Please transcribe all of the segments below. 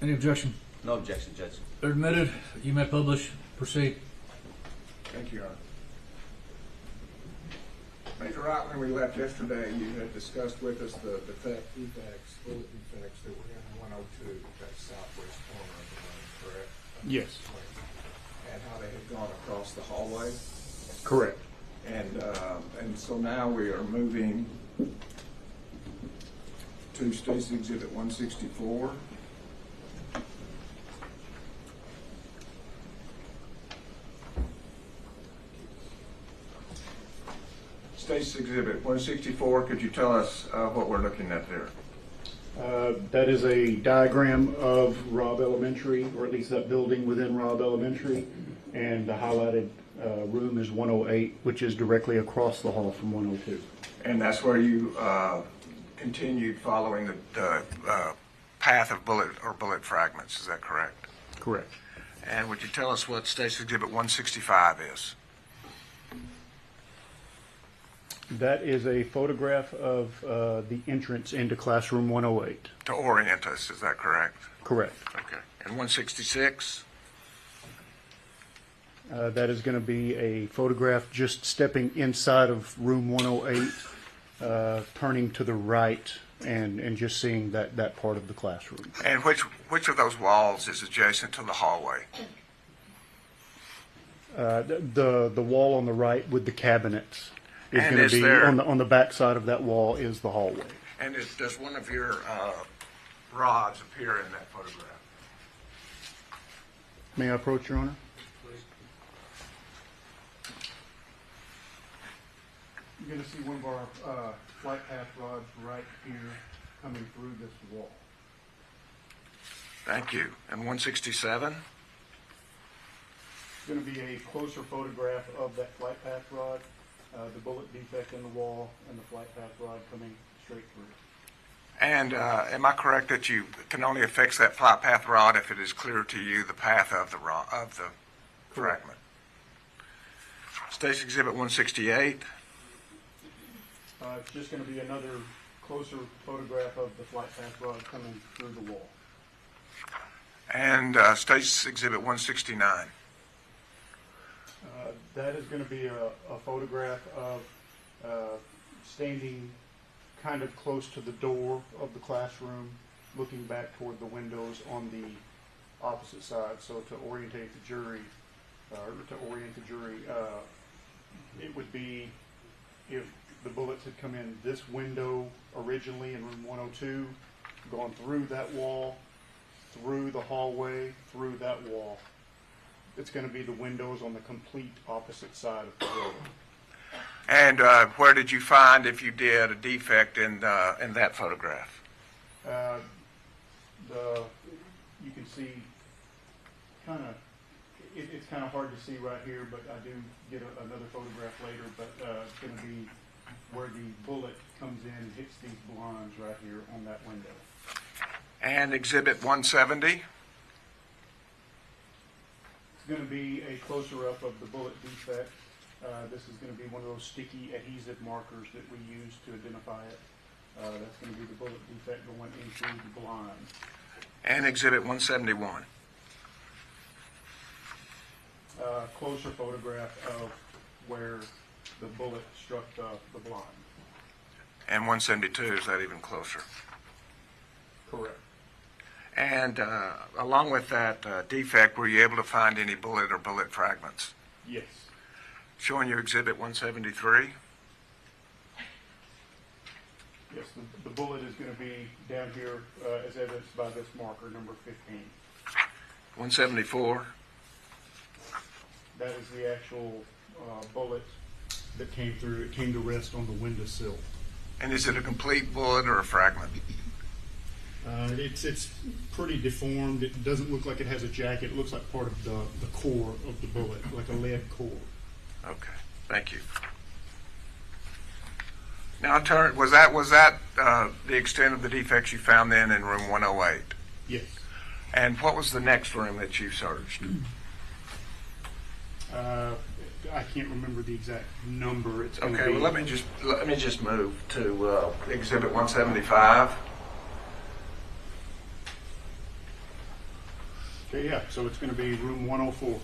Any objection? No objection, Judge. They're admitted. You may publish. Proceed. Thank you, Your Honor. Major Wright, when we left yesterday, you had discussed with us the bullet defects that were in 102, that southwest corner of the room, correct? Yes. And how they had gone across the hallway. Correct. And so now we are moving to State's Exhibit 164. State's Exhibit 164, could you tell us what we're looking at there? That is a diagram of Robb Elementary, or at least that building within Robb Elementary, and the highlighted room is 108, which is directly across the hall from 102. And that's where you continued following the path of bullet fragments, is that correct? Correct. And would you tell us what State's Exhibit 165 is? That is a photograph of the entrance into classroom 108. To orient us, is that correct? Correct. Okay. And 166? That is going to be a photograph just stepping inside of room 108, turning to the right, and just seeing that part of the classroom. And which of those walls is adjacent to the hallway? The wall on the right with the cabinets is And going is to be there- on the back side of that wall is the hallway. And does one of your rods appear in that photograph? May I approach, Your Honor? You're going to see one of our flight path rods right here coming through this wall. Thank you. And 167? It's going to be a closer photograph of that flight path rod, the bullet defect in the wall, and the flight path rod coming straight through. And am I correct that you can only affix that flight path rod if it is clear to you the path of the fragment? State's Exhibit 168? It's just going to be another closer photograph of the flight path rod coming through the wall. And State's Exhibit 169? That is going to be a photograph of standing kind of close to the door of the classroom, looking back toward the windows on the opposite side. So to orientate the jury, it would be if the bullets had come in this window originally in room 102, gone through that wall, through the hallway, through that wall. It's going to be the windows on the complete opposite side of the building. And where did you find, if you did, a defect in that photograph? You can see it's kind of hard to see right here, but I do get another photograph later, but it's going to be where the bullet comes in and hits these blinds right here on that window. And Exhibit 170? It's going to be a closer up of the bullet defect. This is going to be one of those sticky adhesive markers that we use to identify it. That's going to be the bullet defect going into the blind. And Exhibit 171? Closer photograph of where the bullet struck the blind. And 172, is that even closer? Correct. And along with that defect, were you able to find any bullet or bullet fragments? Yes. Showing you Exhibit 173? Yes, the bullet is going to be down here as evidenced by this marker, number 15. 174? That is the actual bullet that came through. It came to rest on the windowsill. And is it a complete bullet or a fragment? It's pretty deformed. It doesn't look like it has a jacket. It looks like part of the core of the bullet, like a lead core. Okay, thank you. Now, was that the extent of the defects you found then in room 108? Yes. And what was the next room that you searched? I can't remember the exact number. It's going to Okay, be. well, let me just move to Exhibit 175. Okay, yeah, so it's gonna be room 104.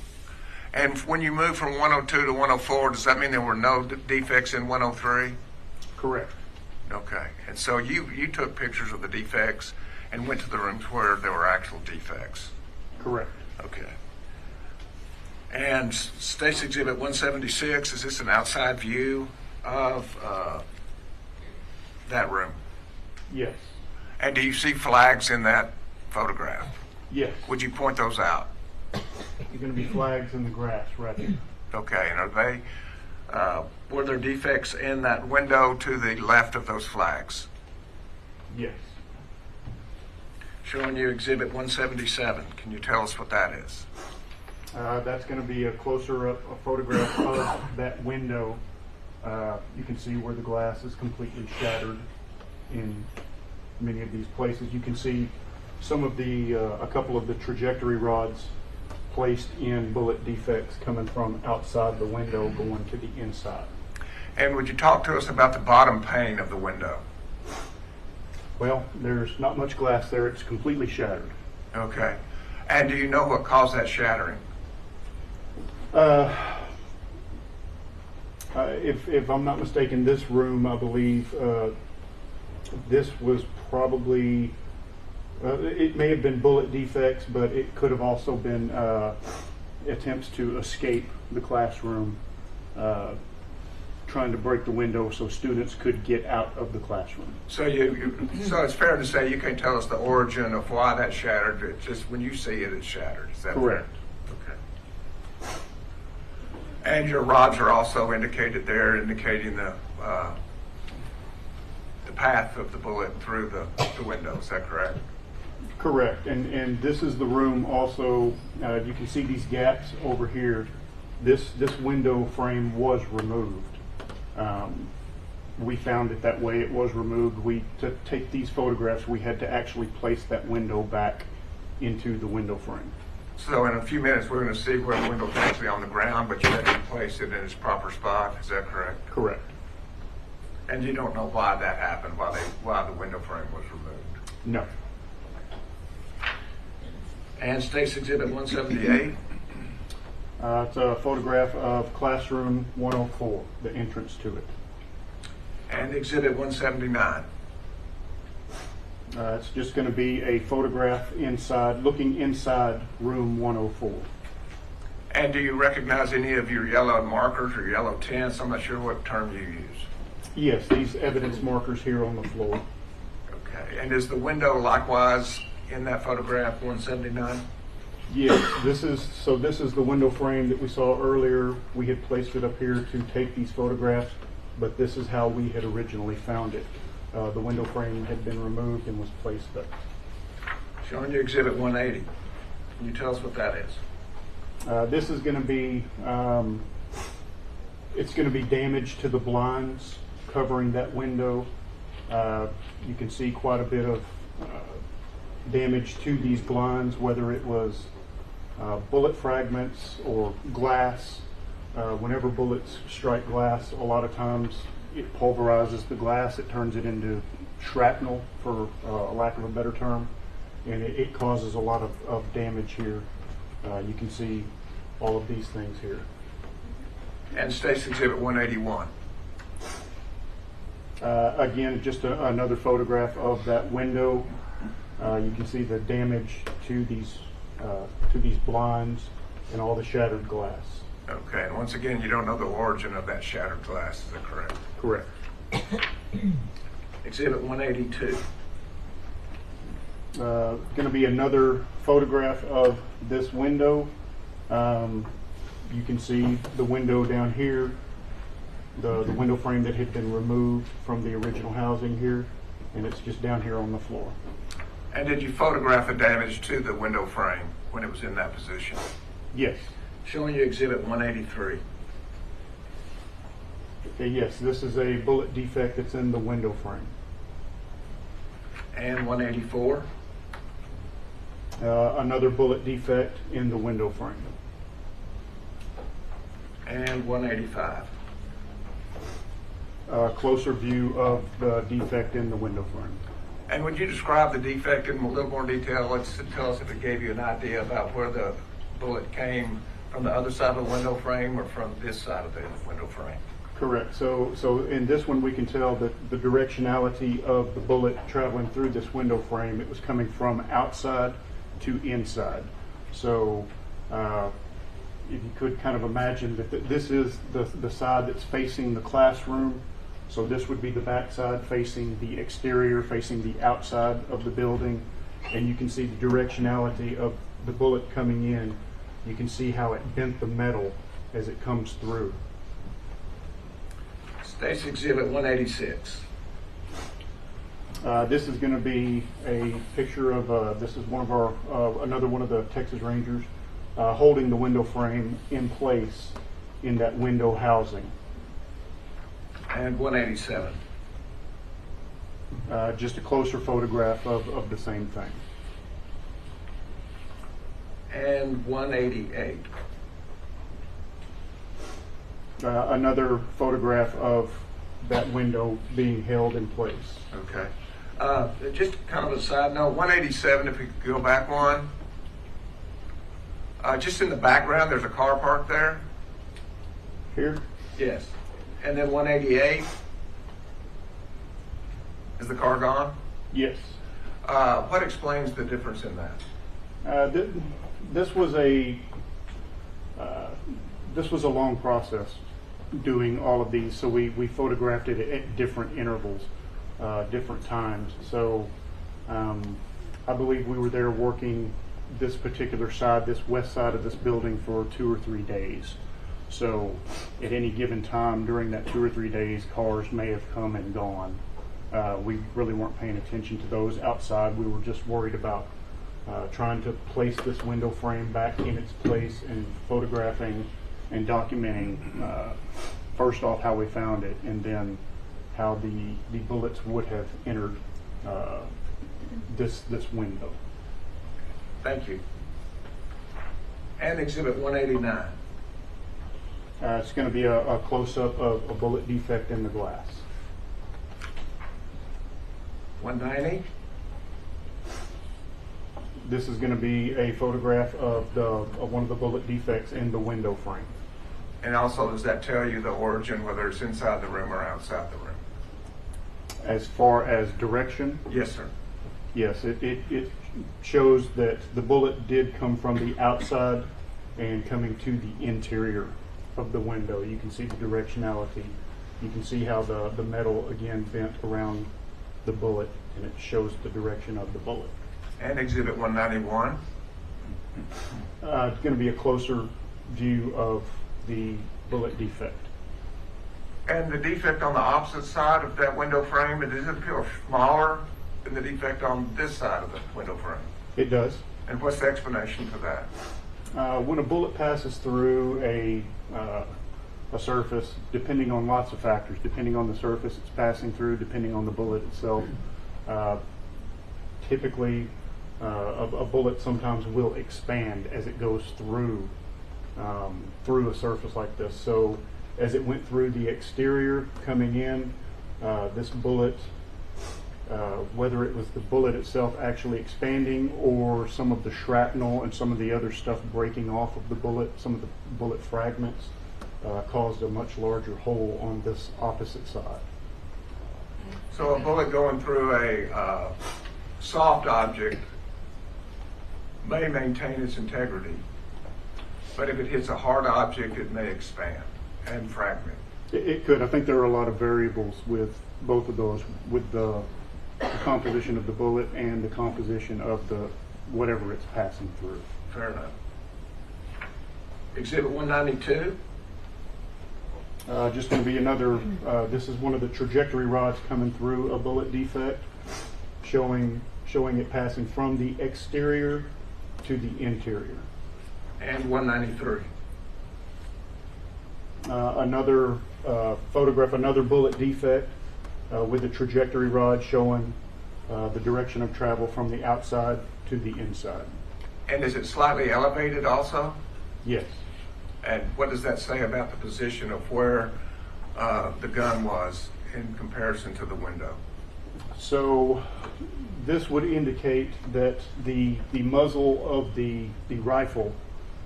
And when you move from 102 to 104, does that mean there were no defects in 103? Correct. Okay. And so you took pictures of the defects and went to the rooms where there were actual defects? Correct. Okay. And State's Exhibit 176, is this an outside view of that room? Yes. And do you see flags in that photograph? Yes. Would you point those out? There's gonna be flags in the grass right here. Okay, and are they, were there defects in that window to the left of those flags? Yes. Showing you Exhibit 177, can you tell us what that is? That's gonna be a closer up, a photograph of that window. You can see where the glass is completely shattered in many of these places. You can see some of the, a couple of the trajectory rods placed in bullet defects coming from outside the window going to the inside. And would you talk to us about the bottom pane of the window? Well, there's not much glass there. It's completely shattered. Okay. And do you know what caused that shattering? If I'm not mistaken, this room, I believe, this was probably, it may have been bullet defects, but it could have also been attempts to escape the classroom, trying to break the window so students could get out of the classroom. So so it's fair to say you can tell us the origin of why that shattered. It's just when you see it, it's shattered. Is that Correct. Fair? Okay. And your rods are also indicated there, indicating the path of the bullet through the window. Is that correct? Correct. And this is the room also, you can see these gaps over here. This window frame was removed. We found it that way. It was removed. To take these photographs, we had to actually place that window back into the window frame. So in a few minutes, we're going to see where the window is actually on the ground, but you had to place it in its proper spot. Is that correct? Correct. And you don't know why that happened, why the window frame was removed? No. And State's Exhibit 178? It's a photograph of classroom 104, the entrance to it. And Exhibit 179? It's just going to be a photograph inside, looking inside room 104. And do you recognize any of your yellow markers or yellow tints? I'm not sure what term you use. Yes, these evidence markers here on the floor. Okay. And is the window likewise in that photograph 179? Yes, this is the window frame that we saw earlier. We had placed it up here to take these photographs, but this is how we had originally found it. The window frame had been removed and was placed up. Showing you Exhibit 180. Can you tell us what that is? This is going to be, it's going to be damage to the blinds covering that window. You can see quite a bit of damage to these blinds, whether it was bullet fragments or glass. Whenever bullets strike glass, a lot of times it pulverizes the glass. It turns it into shrapnel, for a lack of a better term, and it causes a lot of damage here. You can see all of these things here. And State's Exhibit 181? Again, just another photograph of that window. You can see the damage to these blinds and all the shattered glass. Okay, and once again, you don't know the origin of that shattered glass, is that correct? Correct. Exhibit 182. Going to be another photograph of this window. You can see the window down here, the window frame that had been removed from the original housing here, and it's just down here on the floor. And did you photograph the damage to the window frame when it was in that position? Yes. Showing you Exhibit 183. Okay, yes, this is a bullet defect that's in the window frame. And 184. Another bullet defect in the window frame. And 185. Closer view of the defect in the window frame. And would you describe the defect in a little more detail? Let's tell us if it gave you an idea about where the bullet came from, the other side of the window frame or from this side of the window frame. Correct. So in this one, we can tell that the directionality of the bullet traveling through this window frame, it was coming from outside to inside. So if you could kind of imagine that this is the side that's facing the classroom. So this would be the back side facing the exterior, facing the outside of the building. And you can see the directionality of the bullet coming in. You can see how it bent the metal as it comes through. State's Exhibit 186. This is going to be a picture of, this is one of our, another one of the Texas Rangers holding the window frame in place in that window housing. And 187. Just a closer photograph of the same thing. And 188. Another photograph of that window being held in place. Okay. Just kind of a side note, 187, if we could go back one. Just in the background, there's a car parked there. Here? Yes. And then 188. Is the car gone? Yes. What explains the difference in that? This was a long process doing all of these, so we photographed it at different intervals, different times. So I believe we were there working this particular side, this west side of this building, for 2 or 3 days. So at any given time during that 2 or 3 days, cars may have come and gone. We really weren't paying attention to those outside. We were just worried about trying to place this window frame back in its place and photographing and documenting first off how we found it, and then how the bullets would have entered this window. Thank you. And Exhibit 189. It's going to be a close-up of a bullet defect in the glass. 190. This is going to be a photograph of one of the bullet defects in the window frame. And also, does that tell you the origin, whether it's inside the room or outside the room? As far as direction, Yes, sir. yes, it shows that the bullet did come from the outside and coming to the interior of the window. You can see the directionality. You can see how the metal again bent around the bullet, and it shows the direction of the bullet. And Exhibit 191. It's going to be a closer view of the bullet defect. And the defect on the opposite side of that window frame, does it appear smaller than the defect on this side of the window frame? It does. And what's the explanation for that? When a bullet passes through a surface, depending on lots of factors, depending on the surface it's passing through, depending on the bullet itself, typically a bullet sometimes will expand as it goes through a surface like this. So as it went through the exterior coming in, this bullet, whether it was the bullet itself actually expanding or some of the shrapnel and some of the other stuff breaking off of the bullet, some of the bullet fragments, caused a much larger hole on this opposite side. So a bullet going through a soft object may maintain its integrity, but if it hits a hard object, it may expand and fragment. It could. I think there are a lot of variables with both of those, with the composition of the bullet and the composition of the whatever it's passing through. Fair enough. Exhibit 192. Just going to be another, this is one of the trajectory rods coming through a bullet defect, showing it passing from the exterior to the interior. And 193. Another photograph, another bullet defect with a trajectory rod showing the direction of travel from the outside to the inside. And is it slightly elevated also? Yes. And what does that say about the position of where the gun was in comparison to the window? So this would indicate that the muzzle of the rifle,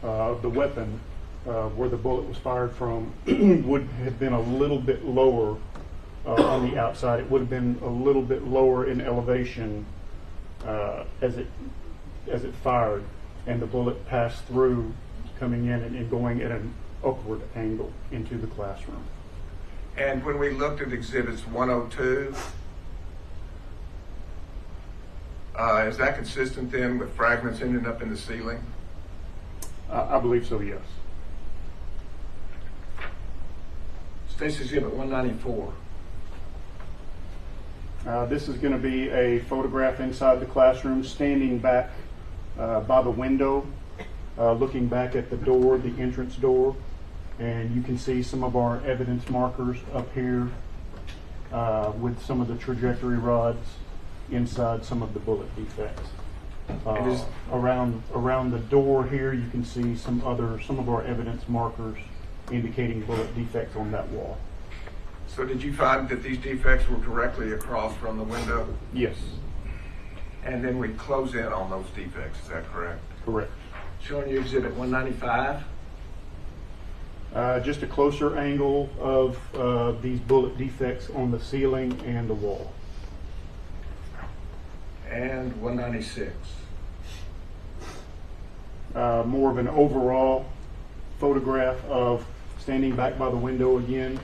of the weapon, where the bullet was fired from, would have been a little bit lower on the outside. It would have been a little bit lower in elevation as it fired, and the bullet passed through, coming in and going at an upward angle into the classroom. And when we looked at exhibits 102, is that consistent then with fragments ending up in the ceiling? I believe so, yes. State's exhibit 194. This is going to be a photograph inside the classroom, standing back by the window, looking back at the door, the entrance door, and you can see some of our evidence markers up here with some of the trajectory rods inside some of the bullet defects. Around the door here, you can see some of our evidence markers indicating bullet defects on that wall. So did you find that these defects were directly across from the window? Yes. And then we close in on those defects, is that correct? Correct. Showing you exhibit 195. Just a closer angle of these bullet defects on the ceiling and the wall. And 196. More of an overall photograph of standing back by the window again,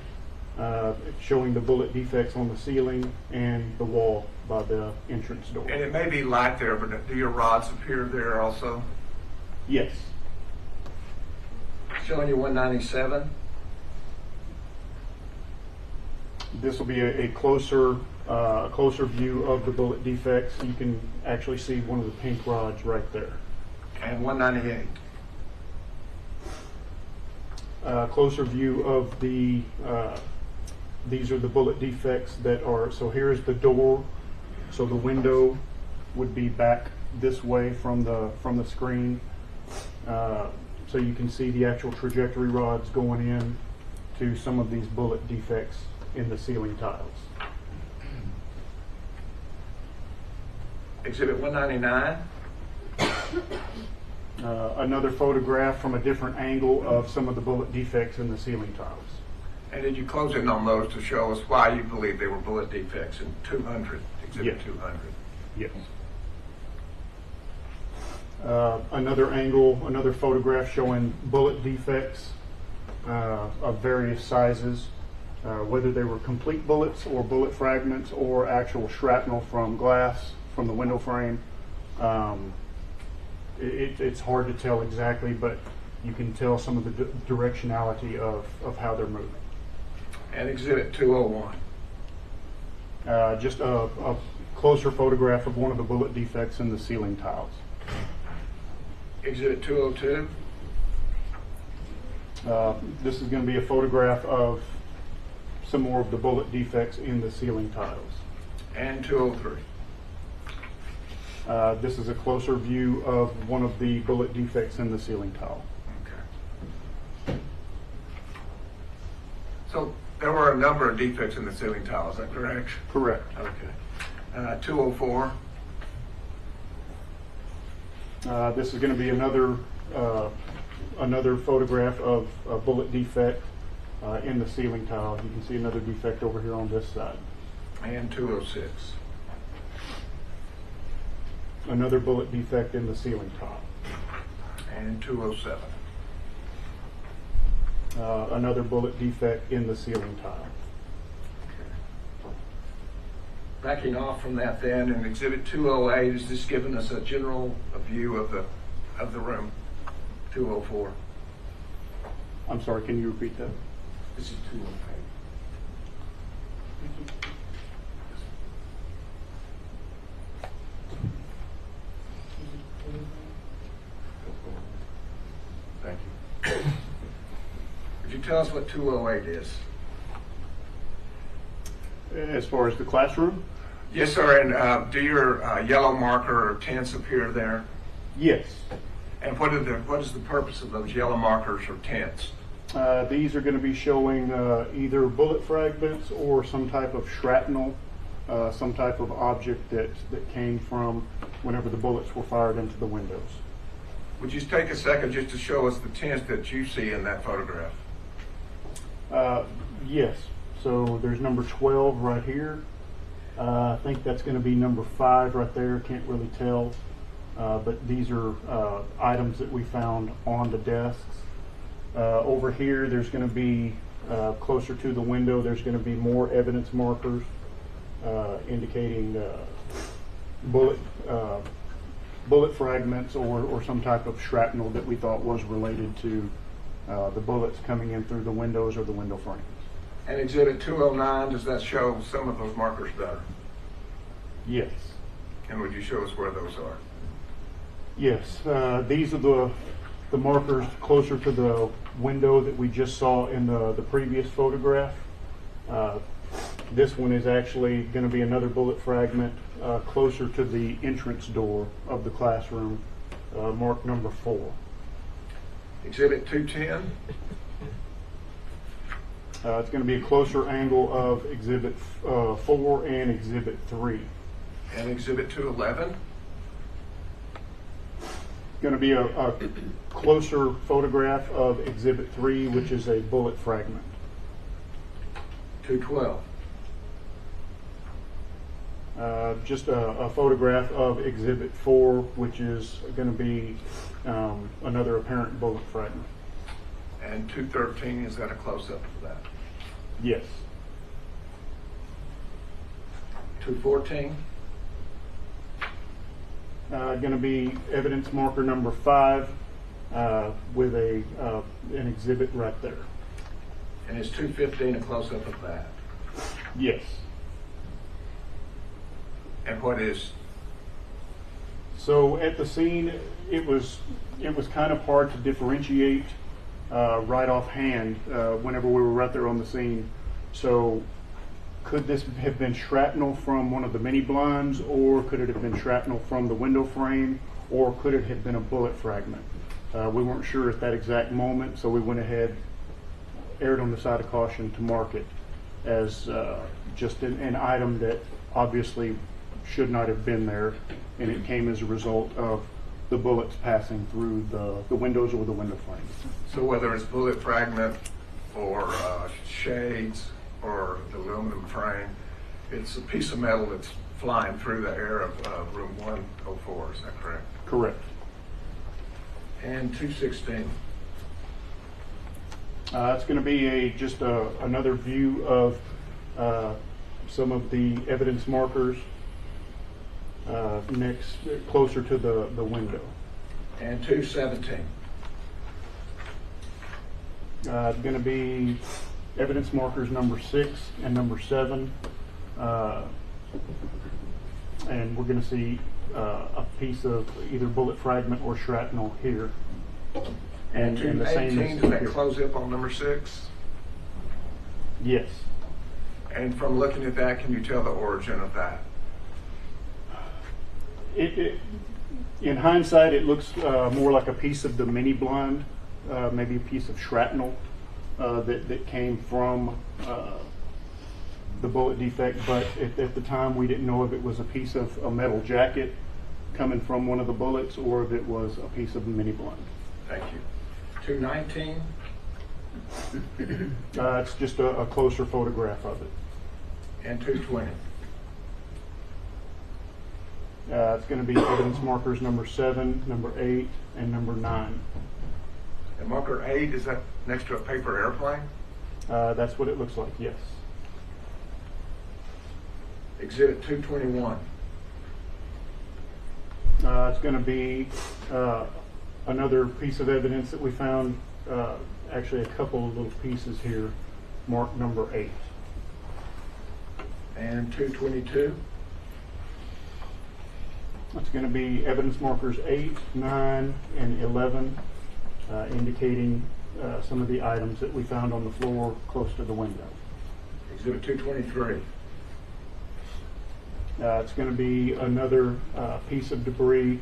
showing the bullet defects on the ceiling and the wall by the entrance door. And it may be light there, but do your rods appear there also? Yes. Showing you 197. This will be a closer view of the bullet defects. You can actually see one of the pink rods right there. And 198. Closer view of the, these are the bullet defects that are, so here's the door, so the window would be back this way from the screen. So you can see the actual trajectory rods going in to some of these bullet defects in the ceiling tiles. Exhibit 199. Another photograph from a different angle of some of the bullet defects in the ceiling tiles. And did you close in on those to show us why you believe they were bullet defects in 200, exhibit Yes. 200? Yes. Another angle, another photograph showing bullet defects of various sizes, whether they were complete bullets or bullet fragments or actual shrapnel from glass from the window frame. It's hard to tell exactly, but you can tell some of the directionality of how they're moving. And exhibit 201. Just a closer photograph of one of the bullet defects in the ceiling tiles. Exhibit 202. This is going to be a photograph of some more of the bullet defects in the ceiling tiles. And 203. This is a closer view of one of the bullet defects in the ceiling tile. Okay. So there were a number of defects in the ceiling tile, is that correct? Correct. Okay. 204. This is going to be another photograph of a bullet defect in the ceiling tile. You can see another defect over here on this side. And 206. Another bullet defect in the ceiling tile. And 207. Another bullet defect in the ceiling tile. Backing off from that then, in exhibit 208, is this giving us a general view of the room? 204. I'm sorry, can you repeat that? This is 208. Thank you. Could you tell us what 208 is? As far as the classroom? Yes, sir. And do your yellow marker or tents appear there? Yes. And what is the purpose of those yellow markers or tents? These are going to be showing either bullet fragments or some type of shrapnel some type of object that came from whenever the bullets were fired into the windows. Would you take a second just to show us the tents that you see in that photograph? Yes, so there's number 12 right here. I think that's going to be number 5 right there, can't really tell. But these are items that we found on the desks. Over here, there's going to be, closer to the window, there's going to be more evidence markers indicating bullet fragments or some type of shrapnel that we thought was related to the bullets coming in through the windows or the window frames. And Exhibit 209, does that show some of those markers better? Yes. And would you show us where those are? Yes, these are the markers closer to the window that we just saw in the previous photograph. This one is actually going to be another bullet fragment closer to the entrance door of the classroom, marked number 4. Exhibit 210, It's going to be a closer angle of Exhibit 4 and Exhibit 3. and Exhibit 211, Going to be a closer photograph of Exhibit 3, which is a bullet fragment. 212, Just a photograph of Exhibit 4, which is going to be another apparent bullet fragment. and 213, is that a close-up of that? Yes. 214, Going to be evidence marker number 5 with an exhibit right there. and is 215 a close-up of that? Yes. And what is, So at the scene, it was kind of hard to differentiate right offhand whenever we were right there on the scene. So could this have been shrapnel from one of the mini blinds, or could it have been shrapnel from the window frame, or could it have been a bullet fragment? We weren't sure at that exact moment, so we went ahead, erred on the side of caution to mark it as just an item that obviously should not have been there, and it came as a result of the bullets passing through the windows or the window frames. so whether it's bullet fragment or shades or the aluminum frame, it's a piece of metal that's flying through the air of room 104, is that correct? Correct. And 216, It's going to be just another view of some of the evidence markers next, closer to the window. and 217, It's going to be evidence markers number 6 and number 7. And we're going to see a piece of either bullet fragment or shrapnel here. and the same 218, as does that here. close up on number 6? Yes. And from looking at that, can you tell the origin of that? In hindsight, it looks more like a piece of the mini blind, maybe a piece of shrapnel that came from the bullet defect, but at the time we didn't know if it was a piece of a metal jacket coming from one of the bullets or if it was a piece of the mini blind. Thank you. 219, It's just a closer photograph of it. and 220, It's going to be evidence markers number 7, number 8, and number 9. and marker 8, is that next to a paper airplane? That's what it looks like, yes. Exhibit 221, It's going to be another piece of evidence that we found, actually a couple of little pieces here, marked number 8. and 222, It's going to be evidence markers 8, 9, and 11, indicating some of the items that we found on the floor close to the window. Exhibit 223, It's going to be another piece of debris,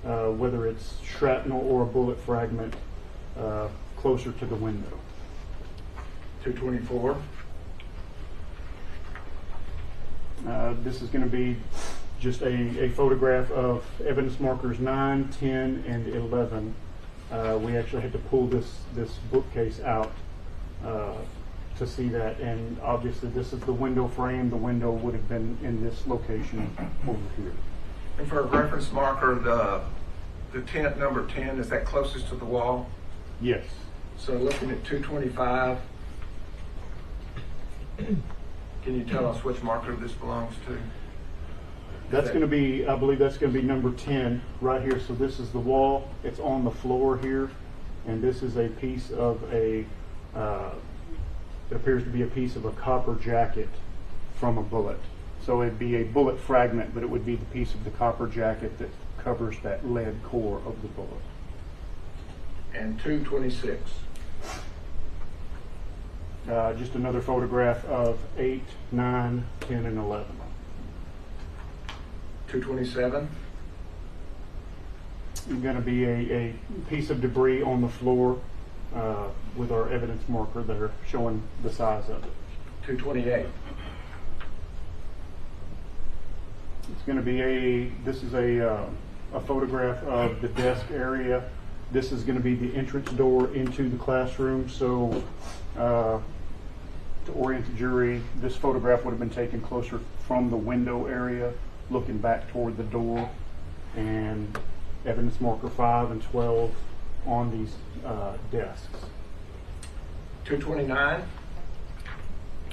whether it's shrapnel or a bullet fragment, closer to the window. 224, This is going to be just a photograph of evidence markers 9, 10, and 11. We actually had to pull this bookcase out to see that, and obviously this is the window frame. The window would have been in this location over here. And for a reference marker, the tent number 10, is that closest to the wall? Yes. So looking at 225, can you tell us which marker this belongs to? That's going to be, I believe that's going to be number 10 right here. So this is the wall. It's on the floor here, and this is a piece of it appears to be a piece of a copper jacket from a bullet. So it'd be a bullet fragment, but it would be the piece of the copper jacket that covers that lead core of the bullet. And 226. Just another photograph of 8, 9, 10, and 11. 227. It's going to be a piece of debris on the floor with our evidence marker there showing the size of it. 228. It's going to be this is a photograph of the desk area. This is going to be the entrance door into the classroom. So to orient the jury, this photograph would have been taken closer from the window area, looking back toward the door, and evidence marker 5 and 12 on these desks. 229.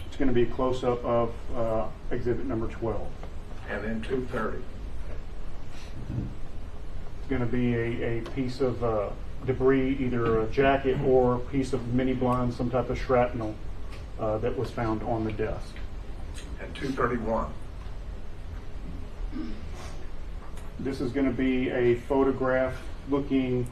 It's going to be a close-up of exhibit number 12. And then 230. It's going to be a piece of debris, either a jacket or a piece of mini blind, some type of shrapnel that was found on the desk. And 231. This is going to be a photograph looking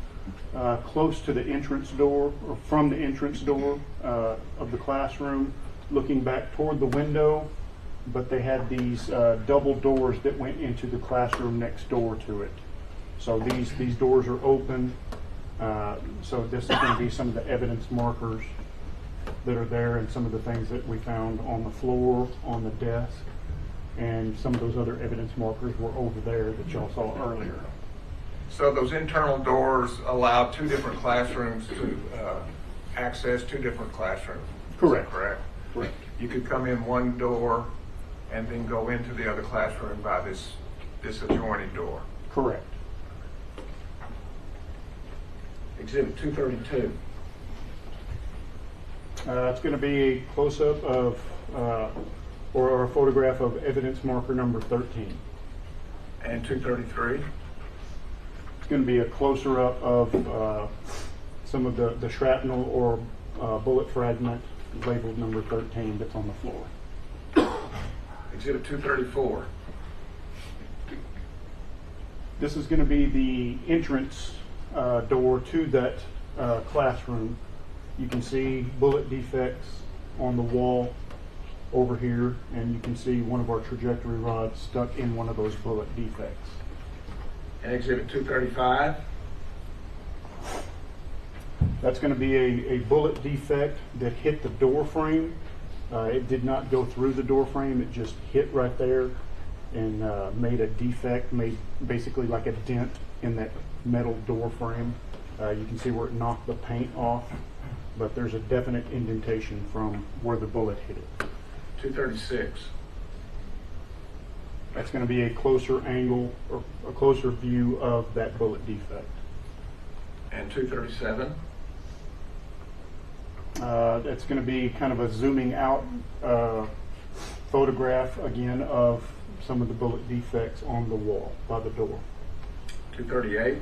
close to the entrance door, or from the entrance door of the classroom, looking back toward the window, but they had these double doors that went into the classroom next door to it. So these doors are open. So this is going to be some of the evidence markers that are there, and some of the things that we found on the floor, on the desk, and some of those other evidence markers were over there that y'all saw earlier. So those internal doors allow two different classrooms to access two different classrooms. Correct. Is that correct? Correct. You could come in one door and then go into the other classroom by this adjoining door. Correct. Exhibit 232. It's going to be a close-up of, or a photograph of evidence marker number 13. And 233. It's going to be a closer up of some of the shrapnel or bullet fragment labeled number 13 that's on the floor. Exhibit 234. This is going to be the entrance door to that classroom. You can see bullet defects on the wall over here, and you can see one of our trajectory rods stuck in one of those bullet defects. And exhibit 235. That's going to be a bullet defect that hit the door frame. It did not go through the door frame. It just hit right there and made a defect, made basically like a dent in that metal door frame. You can see where it knocked the paint off, but there's a definite indentation from where the bullet hit it. 236. That's going to be a closer angle or a closer view of that bullet defect. And 237. That's going to be kind of a zooming out photograph again of some of the bullet defects on the wall by the door. 238.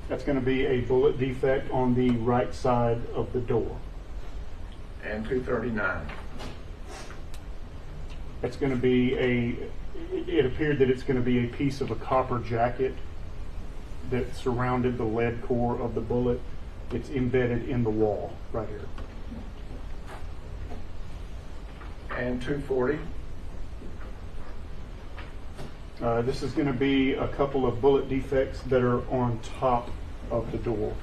That's going to be a bullet defect on the right side of the door. And 239. That's going to be it appeared that it's going to be a piece of a copper jacket that surrounded the lead core of the bullet. It's embedded in the wall right here. And 240. This is going to be a couple of bullet defects that are on top of the door.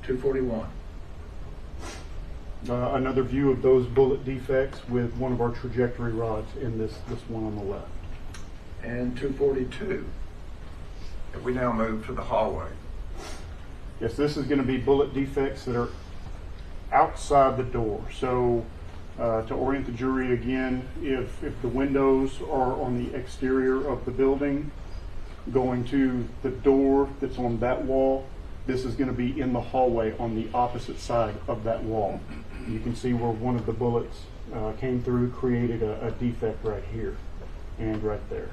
241. Another view of those bullet defects with one of our trajectory rods in this one on the left. And 242. If we now move to the hallway. Yes, this is going to be bullet defects that are outside the door. So to orient the jury again, if the windows are on the exterior of the building, going to the door that's on that wall, this is going to be in the hallway on the opposite side of that wall. You can see where one of the bullets came through, created a defect right here and right there.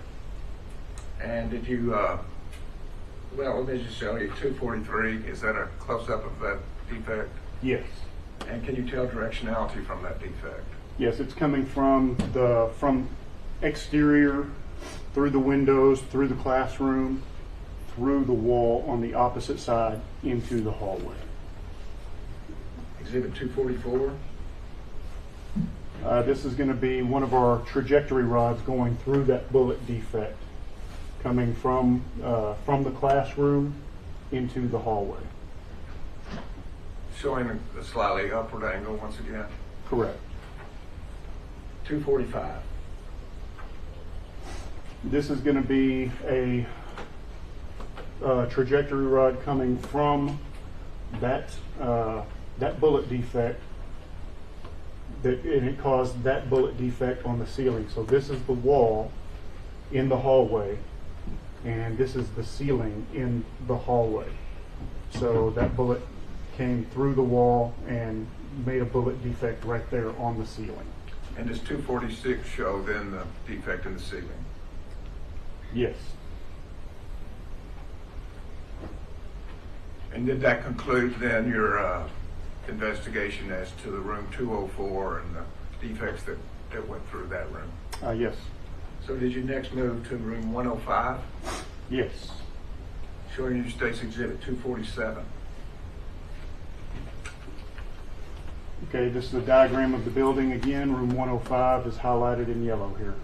And did you, well, let me just show you 243. Is that a close-up of that defect? Yes. And can you tell directionality from that defect? Yes, it's coming from exterior, through the windows, through the classroom, through the wall on the opposite side into the hallway. Exhibit 244. This is going to be one of our trajectory rods going through that bullet defect, coming from the classroom into the hallway. Showing a slightly upward angle once again. Correct. 245. This is going to be a trajectory rod coming from that bullet defect, and it caused that bullet defect on the ceiling. So this is the wall in the hallway, and this is the ceiling in the hallway. So that bullet came through the wall and made a bullet defect right there on the ceiling. And does 246 show then the defect in the ceiling? Yes. And did that conclude then your investigation as to the room 204 and the defects that went through that room? Yes. So did you next move to room 105? Yes. Showing you State's Exhibit 247. Okay, this is a diagram of the building again. Room 105 is highlighted in yellow here.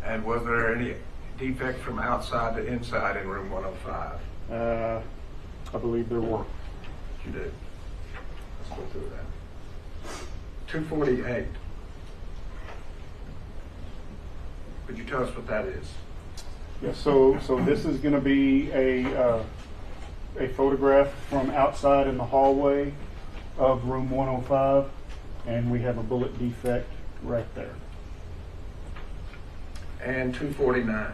And was there any defect from outside to inside in room 105? I believe there were. You did. Let's go through that. 248. Could you tell us what that is? Yeah, so this is going to be a photograph from outside in the hallway of room 105, and we have a bullet defect right there. And 249.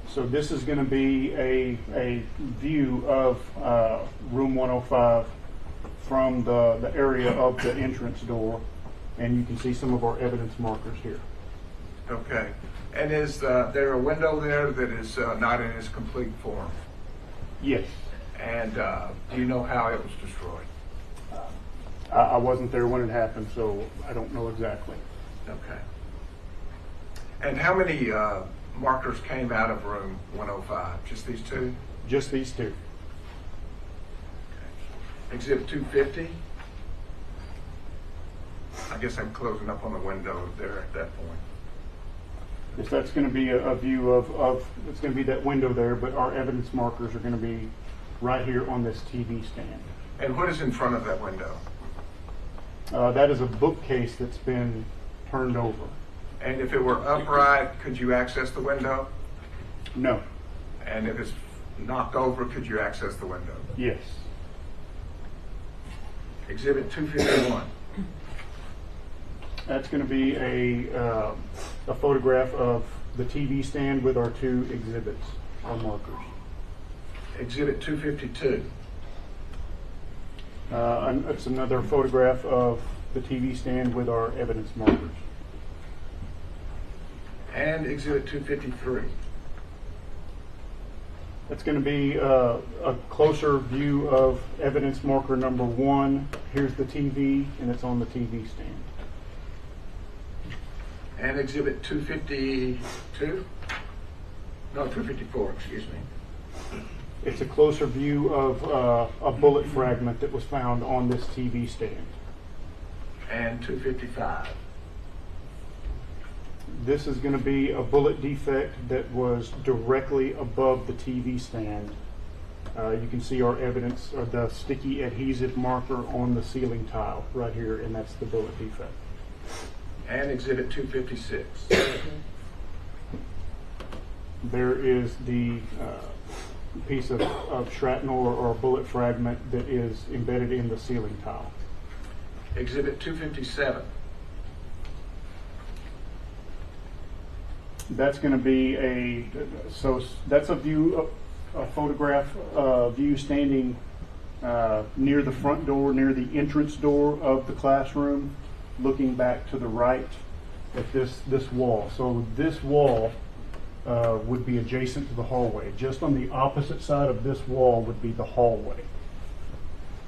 So this is going to be a view of room 105 from the area of the entrance door, and you can see some of our evidence markers here. Okay. And is there a window there that is not in its complete form? Yes. And do you know how it was destroyed? I wasn't there when it happened, so I don't know exactly. Okay. And how many markers came out of room 105? Just these two? Just these two. Exhibit 250? I guess I'm closing up on the window there at that point. Yes, that's going to be a view of it's going to be that window there, but our evidence markers are going to be right here on this TV stand. And what is in front of that window? That is a bookcase that's been turned over. And if it were upright, could you access the window? No. And if it's knocked over, could you access the window? Yes. Exhibit 251. That's going to be a photograph of the TV stand with our two exhibits, our markers. Exhibit 252. It's another photograph of the TV stand with our evidence markers. And Exhibit 253. That's going to be a closer view of evidence marker number 1. Here's the TV, and it's on the TV stand. And Exhibit 252? No, 254, excuse me. It's a closer view of a bullet fragment that was found on this TV stand. And 255. This is going to be a bullet defect that was directly above the TV stand You can see our evidence of the sticky adhesive marker on the ceiling tile right here, and that's the bullet defect. And Exhibit 256. There is the piece of shrapnel or bullet fragment that is embedded in the ceiling tile. Exhibit 257. That's going to be that's a view, a photograph view standing near the front door, near the entrance door of the classroom, looking back to the right at this wall. So this wall would be adjacent to the hallway. Just on the opposite side of this wall would be the hallway.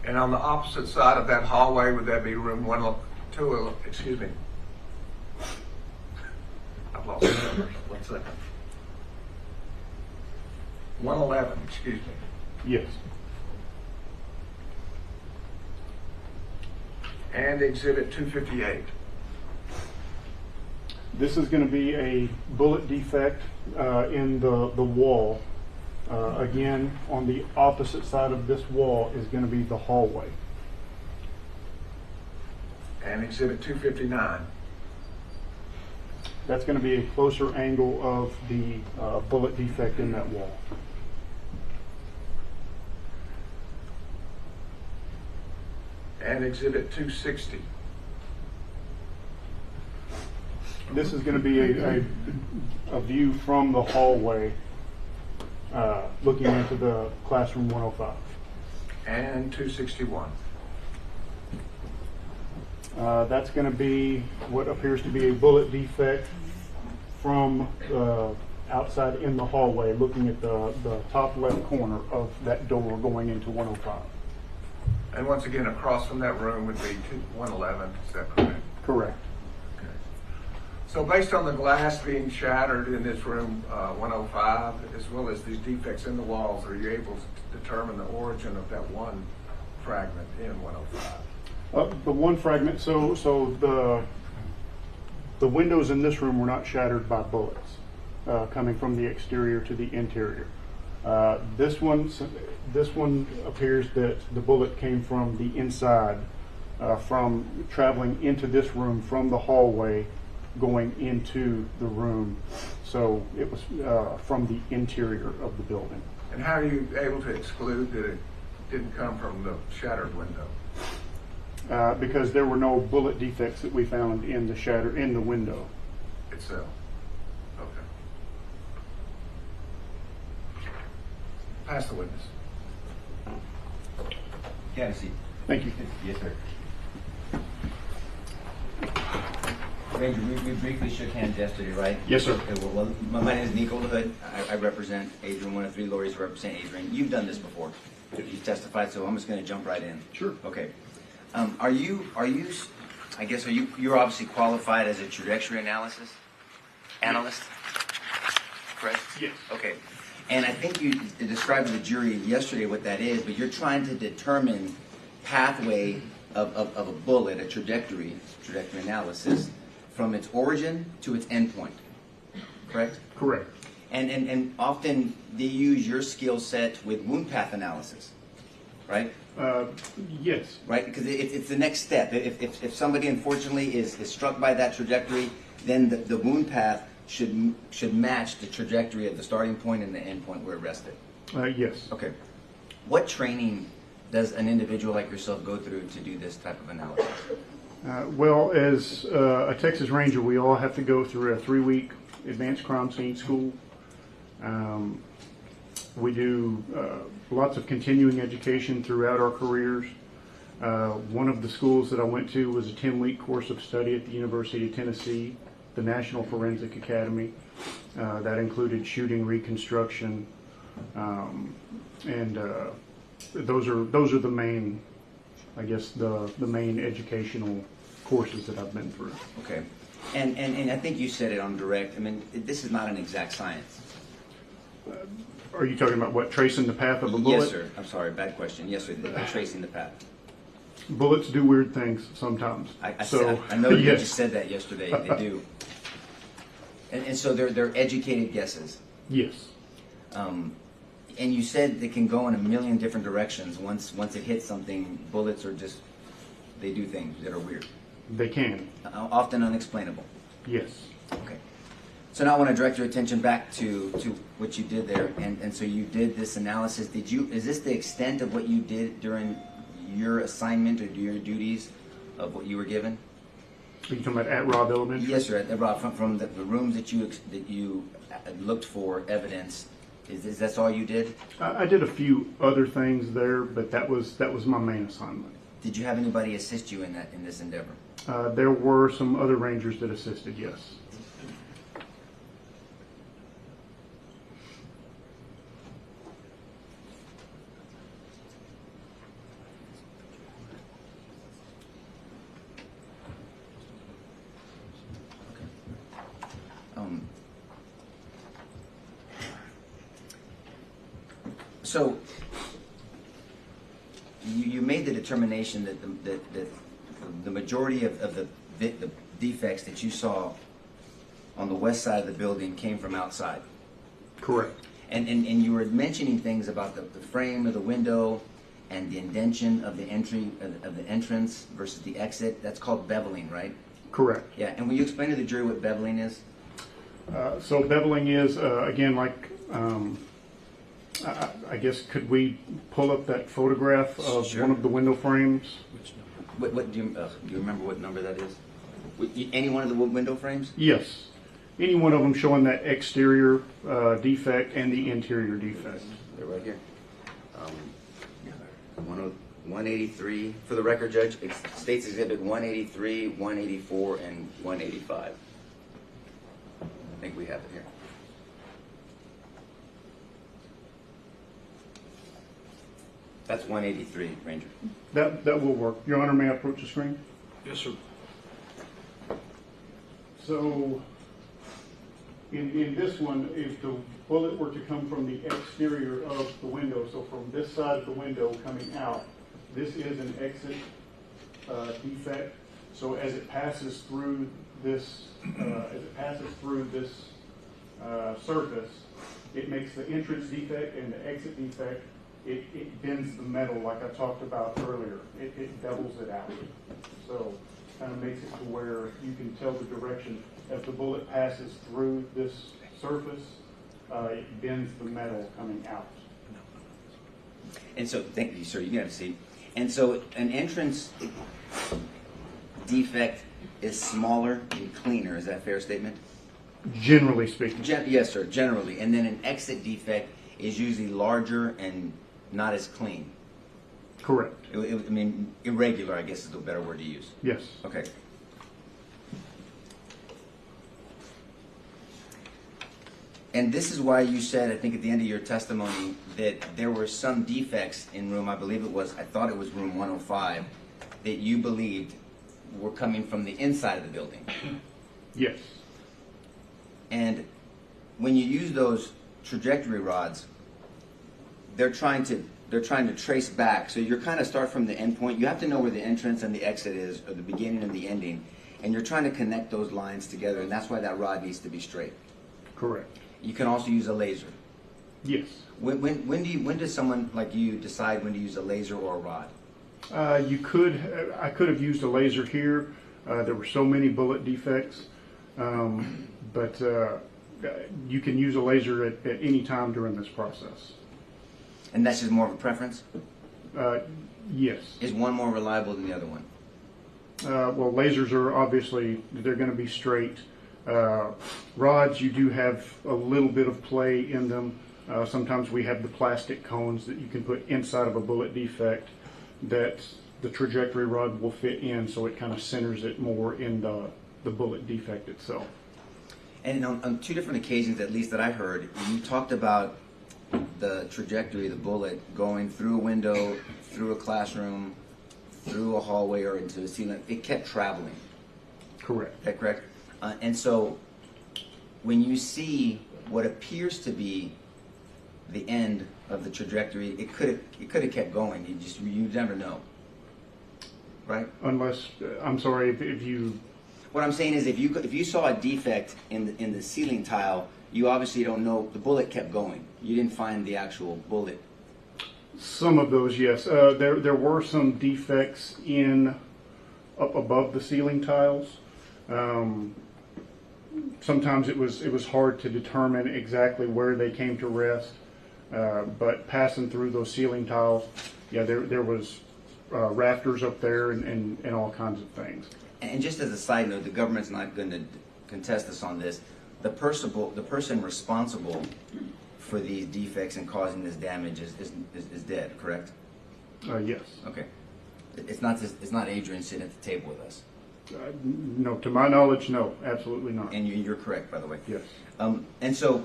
And on the opposite side of that hallway, would that be room 102? Excuse me. I've lost the numbers. 1 second. 111, excuse me. Yes. And Exhibit 258. This is going to be a bullet defect in the wall. Again, on the opposite side of this wall is going to be the hallway. And Exhibit 259. That's going to be a closer angle of the bullet defect in that wall. And Exhibit 260. This is going to be a view from the hallway looking into the classroom 105. And 261. That's going to be what appears to be a bullet defect from outside in the hallway, looking at the top left corner of that door going into 105. And once again, across from that room would be 111. Is that correct? Correct. Okay. So based on the glass being shattered in this room 105, as well as these defects in the walls, are you able to determine the origin of that one fragment in 105? The one fragment, so the windows in this room were not shattered by bullets coming from the exterior to the interior. This one appears that the bullet came from the inside, from traveling into this room from the hallway, going into the room. So it was from the interior of the building. And how are you able to exclude that it didn't come from the shattered window? Because there were no bullet defects that we found in the window Itself. Okay. Pass the witness. Have a seat. Thank you. Yes, sir. Ranger, we briefly shook hands yesterday, right? Yes, sir. Okay, well, my name is Nico Hood. I represent Adrian, one of 3 lawyers who represent Adrian. You've done this before. You've testified, so I'm just going to jump right in. Sure. Okay. You're obviously qualified as a trajectory analyst, correct? Yes. Okay. And I think you described to the jury yesterday what that is, but you're trying to determine pathway of a bullet, a trajectory analysis, from its origin to its endpoint, correct? Correct. And often they use your skill set with wound path analysis, right? Yes. Right, because it's the next step. If somebody unfortunately is struck by that trajectory, then the wound path should match the trajectory of the starting point and the end point where it rested. Yes. Okay. What training does an individual like yourself go through to do this type of analysis? Well, as a Texas Ranger, we all have to go through a 3-week advanced crime scene school. We do lots of continuing education throughout our careers. One of the schools that I went to was a 10-week course of study at the University of Tennessee, the National Forensic Academy. That included shooting reconstruction, and those are the main, I guess, the main educational courses that I've been through. Okay. And I think you said it on direct. I mean, this is not an exact science. Are you talking about what, tracing the path of a bullet? Yes, sir. I'm sorry, bad question. Yes, sir. Tracing the path. Bullets do weird things sometimes. I know you yes. just said that yesterday. They do. And so they're educated guesses. Yes. And you said it can go in a million different directions. Once it hits something, bullets are just, they do things that are weird. They can, Often unexplainable. yes. Okay. So now I want to direct your attention back to what you did there. And so you did this analysis. Is this the extent of what you did during your assignment or your duties of what you were given? Are you talking about at Robb Elementary? Yes, sir. Rob, from the rooms that you looked for evidence, that's all you did? I did a few other things there, but that was my main assignment. Did you have anybody assist you in this endeavor? There were some other rangers that assisted, yes. So you made the determination that the majority of the defects that you saw on the west side of the building came from outside. Correct. And you were mentioning things about the frame of the window and the indentation of the entrance versus the exit. That's called beveling, right? Correct. Yeah. And will you explain to the jury what beveling is? So beveling is, again, like, I guess, could we pull up that photograph of Sure. one of the window frames? What do you remember what number that is? Any one of the window frames? Yes. Any one of them showing that exterior defect and the interior defect. They're right here. 183. For the record, Judge, it states Exhibit 183, 184, and 185. I think we have it here. That's 183, Ranger. That will work. Your Honor, may I approach the screen? Yes, sir. So, in this one, if the bullet were to come from the exterior of the window, so from this side of the window coming out, this is an exit defect. So as it passes through this, surface, it makes the entrance defect and the exit defect. It bends the metal, like I talked about earlier. It doubles it out. So kind of makes it to where you can tell the direction. As the bullet passes through this surface, it bends the metal coming out. And so, thank you, sir. You can have a seat. And so, an entrance defect is smaller and cleaner. Is that a fair statement? Generally speaking. Yes, sir. Generally, and then an exit defect is usually larger and not as clean. Correct. I mean, irregular, I guess is the better word to use. Yes. Okay. And this is why you said, I think at the end of your testimony, that there were some defects in room, I thought it was room 105, that you believed were coming from the inside of the building. Yes. And when you use those trajectory rods, they're trying to trace back. So you're kind of start from the end point. You have to know where the entrance and the exit is, or the beginning and the ending. And you're trying to connect those lines together, and that's why that rod needs to be straight. Correct. You can also use a laser. Yes. When does someone like you decide when to use a laser or a rod? I could have used a laser here. There were so many bullet defects. But you can use a laser at any time during this process. And that's just more of a preference? Yes. Is one more reliable than the other one? Well, lasers are obviously, they're going to be straight. Rods, you do have a little bit of play in them. Sometimes we have the plastic cones that you can put inside of a bullet defect that the trajectory rod will fit in, so it kind of centers it more in the bullet defect itself. And on two different occasions, at least that I heard, you talked about the trajectory of the bullet going through a window, through a classroom, through a hallway, or into the ceiling. It kept traveling. Correct. Is that correct? And so when you see what appears to be the end of the trajectory, it could have kept going. You never know, right? Unless, I'm sorry, if you... What I'm saying is, if you saw a defect in the ceiling tile, you obviously don't know, the bullet kept going. You didn't find the actual bullet. Some of those, yes. There were some defects up above the ceiling tiles. Sometimes it was hard to determine exactly where they came to rest, but passing through those ceiling tiles, yeah, there was rafters up there and all kinds of things. And just as a side note, the government's not going to contest us on this. The person responsible for these defects and causing this damage is dead, correct? Yes. Okay. It's not Adrian sitting at the table with us. No, to my knowledge, no, absolutely not. And you're correct, by the way. Yes. And so,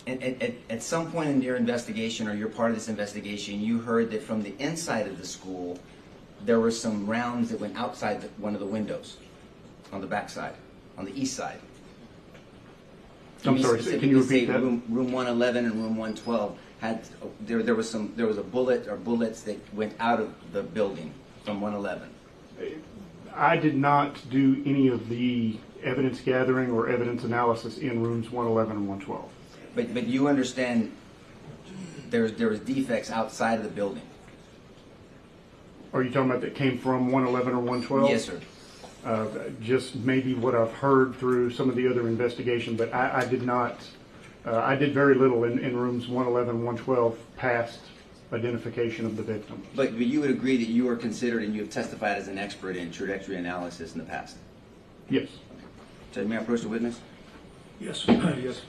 at some point in your investigation, or you're part of this investigation, you heard that from the inside of the school, there were some rounds that went outside one of the windows, on the back side, on the east side. I'm sorry, can you repeat that? Room 111 and room 112 had there was a bullet or bullets that went out of the building from 111. I did not do any of the evidence gathering or evidence analysis in rooms 111 and 112. But you understand there was defects outside of the building. Are you talking about that came from 111 or 112? Yes, sir. Just maybe what I've heard through some of the other investigation, but I did not. I did very little in rooms 111, 112 past identification of the victim. But you would agree that you are considered and you have testified as an expert in trajectory analysis in the past? Yes. Judge, may I approach the witness? Yes, yes.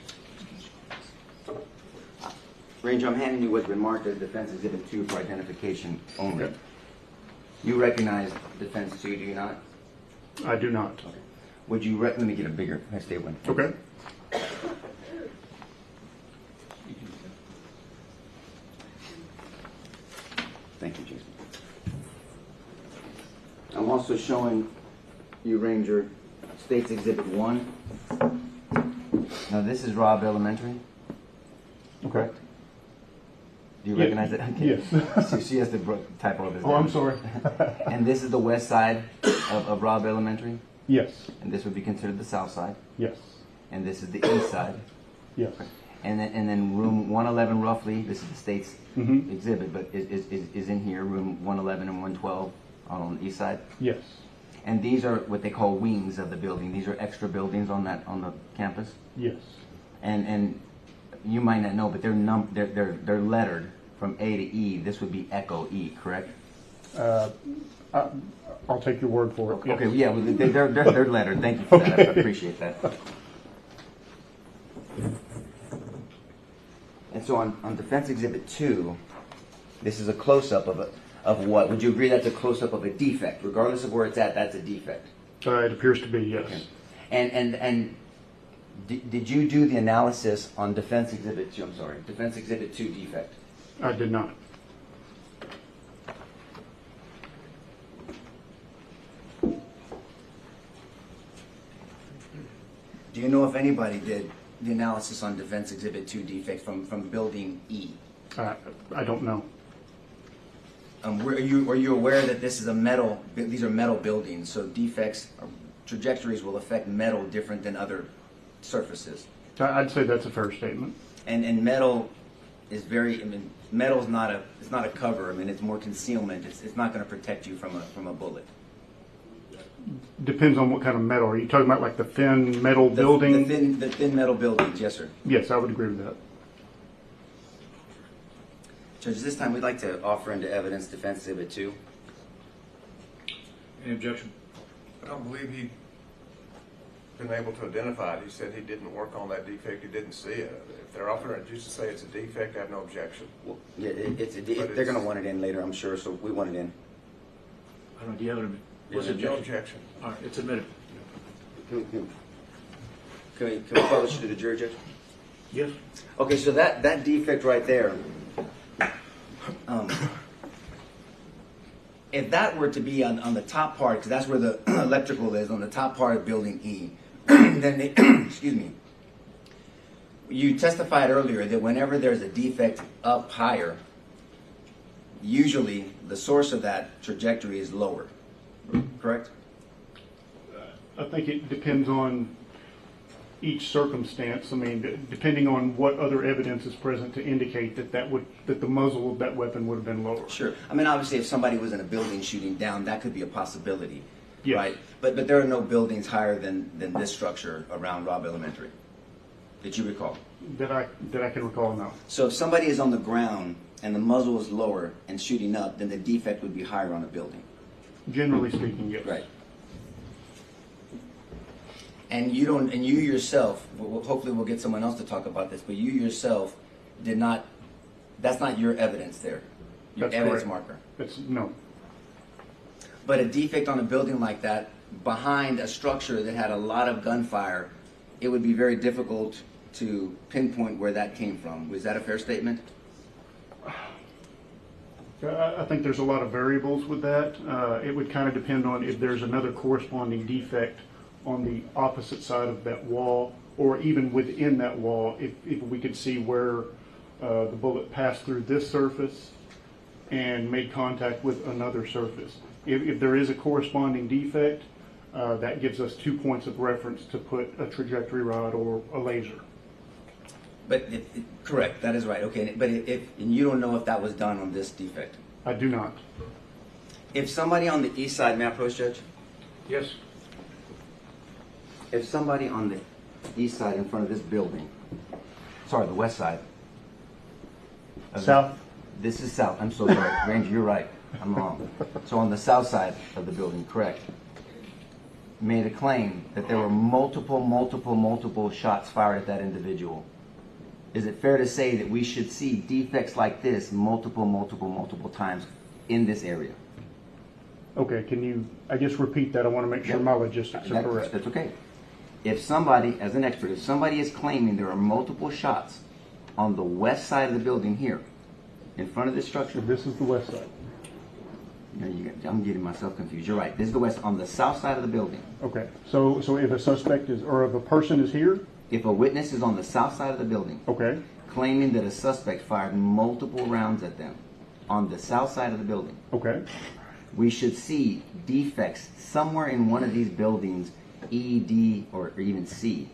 Ranger, I'm handing you what's been marked as Defense Exhibit 2 for identification only. Okay. You recognize Defense 2, do you not? I do not. Okay. Would you, let me get a bigger, I stay one. Okay. Thank you, Jason. I'm also showing you, Ranger, State's Exhibit 1. Now, this is Robb Elementary. Okay. Do you recognize it? Okay. Yes. She has the typo of his Oh, I'm sorry. And this is the west side of Robb Elementary. Yes. And this would be considered the south side. Yes. And this is the east side. Yes. And then room 111 roughly, this is the state's Mm-hmm. exhibit, but is in here, room 111 and 112 on the east side. Yes. And these are what they call wings of the building. These are extra buildings on the campus. Yes. And you might not know, but they're lettered from A to E. This would be Echo E, correct? I'll take your word for it. Yes. Okay, yeah, well, they're lettered. Thank you for that. I appreciate that. And so on Defense Exhibit 2, this is a close-up of what? Would you agree that's a close-up of a defect? Regardless of where it's at, that's a defect. It appears to be, yes. Okay. And did you do the analysis on Defense Exhibit 2? I'm sorry, Defense Exhibit 2 defect. I did not. Do you know if anybody did the analysis on Defense Exhibit 2 defect from Building E? I don't know. Are you aware that these are metal buildings, so defects, trajectories will affect metal different than other surfaces? I'd say that's a fair statement. And metal is metal is not a cover. I mean, it's more concealment. It's not going to protect you from a bullet. Depends on what kind of metal. Are you talking about like the thin metal building? The thin metal buildings, yes, sir. Yes, I would agree with that. Judge, this time we'd like to offer into evidence Defense Exhibit 2. Any objection? I don't believe he'd been able to identify it. He said he didn't work on that defect. He didn't see it. If they're offering it just to say it's a defect, I have no objection. Well, yeah, they're going to want it in later, I'm sure, so we want it in. I don't know, do you have an There's no objection. All right, it's admitted. Can we publish it to the jury, Judge? Yes. Okay, so that defect right there, if that were to be on the top part, because that's where the electrical is, on the top part of Building E, then excuse me, you testified earlier that whenever there's a defect up higher, usually the source of that trajectory is lower, correct? I think it depends on each circumstance, I mean, depending on what other evidence is present to indicate that the muzzle of that weapon would have been lower. Sure. I mean, obviously, if somebody was in a building shooting down, that could be a possibility, Yes. right? But there are no buildings higher than this structure around Robb Elementary that you recall. That I can recall now. So if somebody is on the ground and the muzzle is lower and shooting up, then the defect would be higher on a building. Generally speaking, yes. Right. And you don't, and you yourself, hopefully we'll get someone else to talk about this, but you yourself did not, that's not your evidence there, your That's evidence correct. marker. No. But a defect on a building like that, behind a structure that had a lot of gunfire, it would be very difficult to pinpoint where that came from. Was that a fair statement? I think there's a lot of variables with that. It would kind of depend on if there's another corresponding defect on the opposite side of that wall, or even within that wall, if we could see where the bullet passed through this surface and made contact with another surface. If there is a corresponding defect, that gives us 2 points of reference to put a trajectory rod or a laser. But correct, that is right. Okay, but and you don't know if that was done on this defect. I do not. If somebody on the east side, may I approach, Judge? Yes. If somebody on the east side in front of this building, sorry, the west side. South? This is south. I'm so sorry, Ranger. You're right. I'm wrong. So on the south side of the building, correct, made a claim that there were multiple shots fired at that individual. Is it fair to say that we should see defects like this multiple times in this area? Okay, can you, I guess, repeat that? I want to make sure my logistics are correct. That's okay. If somebody, as an expert, if somebody is claiming there are multiple shots on the west side of the building here, in front of this structure, This is the west side. no, I'm getting myself confused. You're right. This is the west, on the south side of the building. Okay, so if a suspect is, or if a person is here, If a witness is on the south side of the building, okay, claiming that a suspect fired multiple rounds at them on the south side of the building, okay, we should see defects somewhere in one of these buildings, E, D, or even C.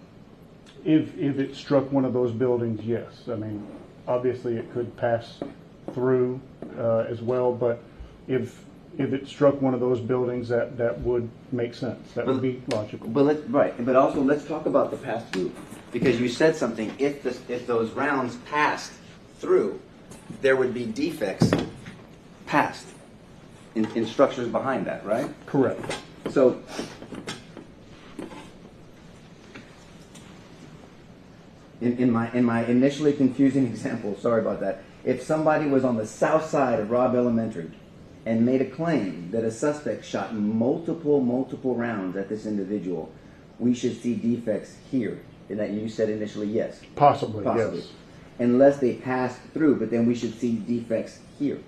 if it struck one of those buildings, yes. I mean, obviously it could pass through as well, but if it struck one of those buildings, that would make sense. That would be logical. But also let's talk about the pass through, because you said something. If those rounds passed through, there would be defects passed in structures behind that, right? Correct. So in my initially confusing example, sorry about that. If somebody was on the south side of Robb Elementary and made a claim that a suspect shot multiple rounds at this individual, we should see defects here. And that you said initially, yes. Possibly, Possibly. yes. Unless they passed through, but then we should see defects here.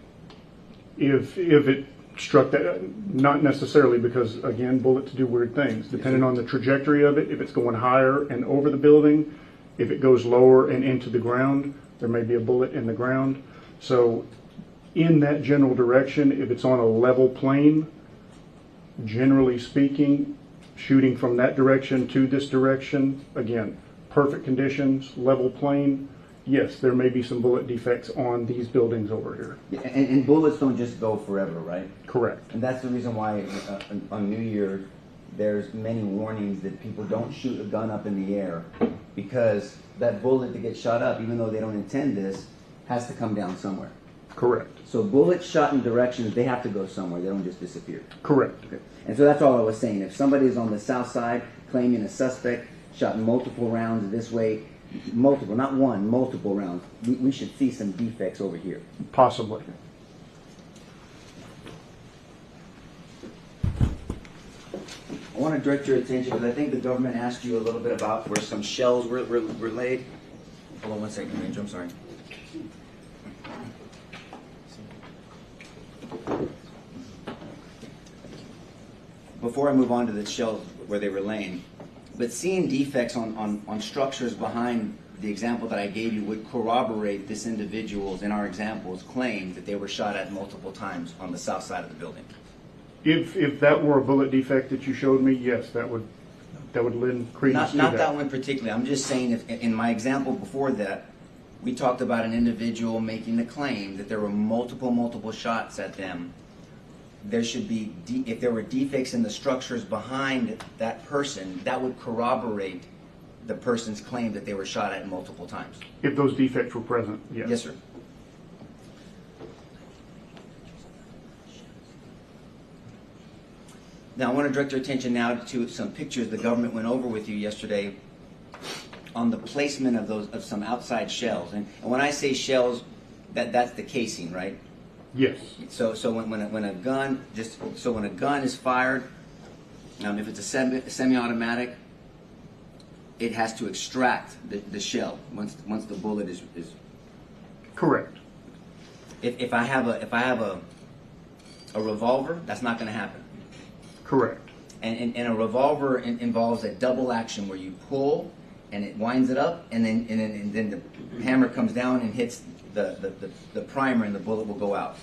If it struck that, not necessarily, because again, bullets do weird things. Depending on the trajectory of it, if it's going higher and over the building, if it goes lower and into the ground, there may be a bullet in the ground. So in that general direction, if it's on a level plane, generally speaking, shooting from that direction to this direction, again, perfect conditions, level plane, yes, there may be some bullet defects on these buildings over here. And bullets don't just go forever, right? Correct. And that's the reason why on New Year, there's many warnings that people don't shoot a gun up in the air, because that bullet that gets shot up, even though they don't intend this, has to come down somewhere. Correct. So bullets shot in directions, they have to go somewhere. They don't just disappear. Correct. Okay. And so that's all I was saying. If somebody is on the south side claiming a suspect shot multiple rounds this way, multiple, not one, multiple rounds, we should see some defects over here. Possibly. I want to direct your attention, because I think the government asked you a little bit about where some shells were laid. Hold on one second, Ranger, I'm sorry. Before I move on to the shells where they were laying, but seeing defects on structures behind the example that I gave you would corroborate this individual's, in our examples, claim that they were shot at multiple times on the south side of the building. If that were a bullet defect that you showed me, yes, that would lend credence to Not that one particularly. I'm just saying, if in my example before that, we talked about an individual making the claim that there were multiple shots at them. There should be, if there were defects in the structures behind that person, that would corroborate the person's claim that they were shot at multiple times. If those defects were present, yes. Yes, sir. Now, I want to direct your attention now to some pictures the government went over with you yesterday on the placement of some outside shells. And when I say shells, that's the casing, right? Yes. So when a gun is fired, if it's a semi-automatic, it has to extract the shell once the bullet is. Correct. If I have a revolver, that's not going to happen. Correct. And a revolver involves a double action where you pull and it winds it up, and then the hammer comes down and hits the primer, and the bullet will go out.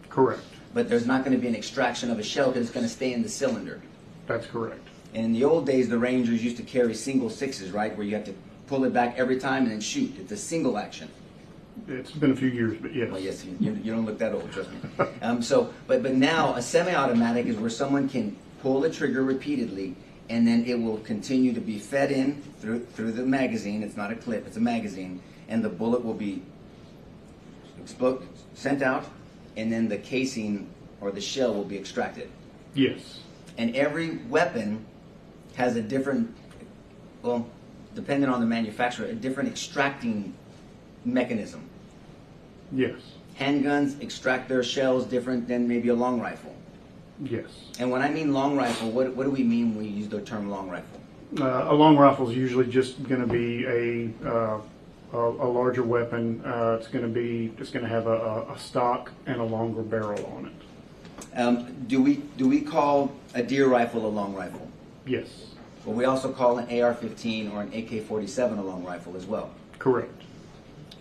Correct. But there's not going to be an extraction of a shell because it's going to stay in the cylinder. That's correct. And in the old days, the Rangers used to carry single sixes, right, where you have to pull it back every time and then shoot. It's a single action. It's been a few years, but yes. Well, yes, you don't look that old, trust me. But now a semi-automatic is where someone can pull the trigger repeatedly, and then it will continue to be fed in through the magazine. It's not a clip, it's a magazine, and the bullet will be sent out, and then the casing or the shell will be extracted. Yes. And every weapon has a different, well, depending on the manufacturer, a different extracting mechanism. Yes. Handguns extract their shells different than maybe a long rifle. Yes. And when I mean long rifle, what do we mean when we use the term long rifle? A long rifle is usually just going to be a larger weapon. It's going to have a stock and a longer barrel on it. Do we call a deer rifle a long rifle? Yes. But we also call an AR-15 or an AK-47 a long rifle as well. Correct.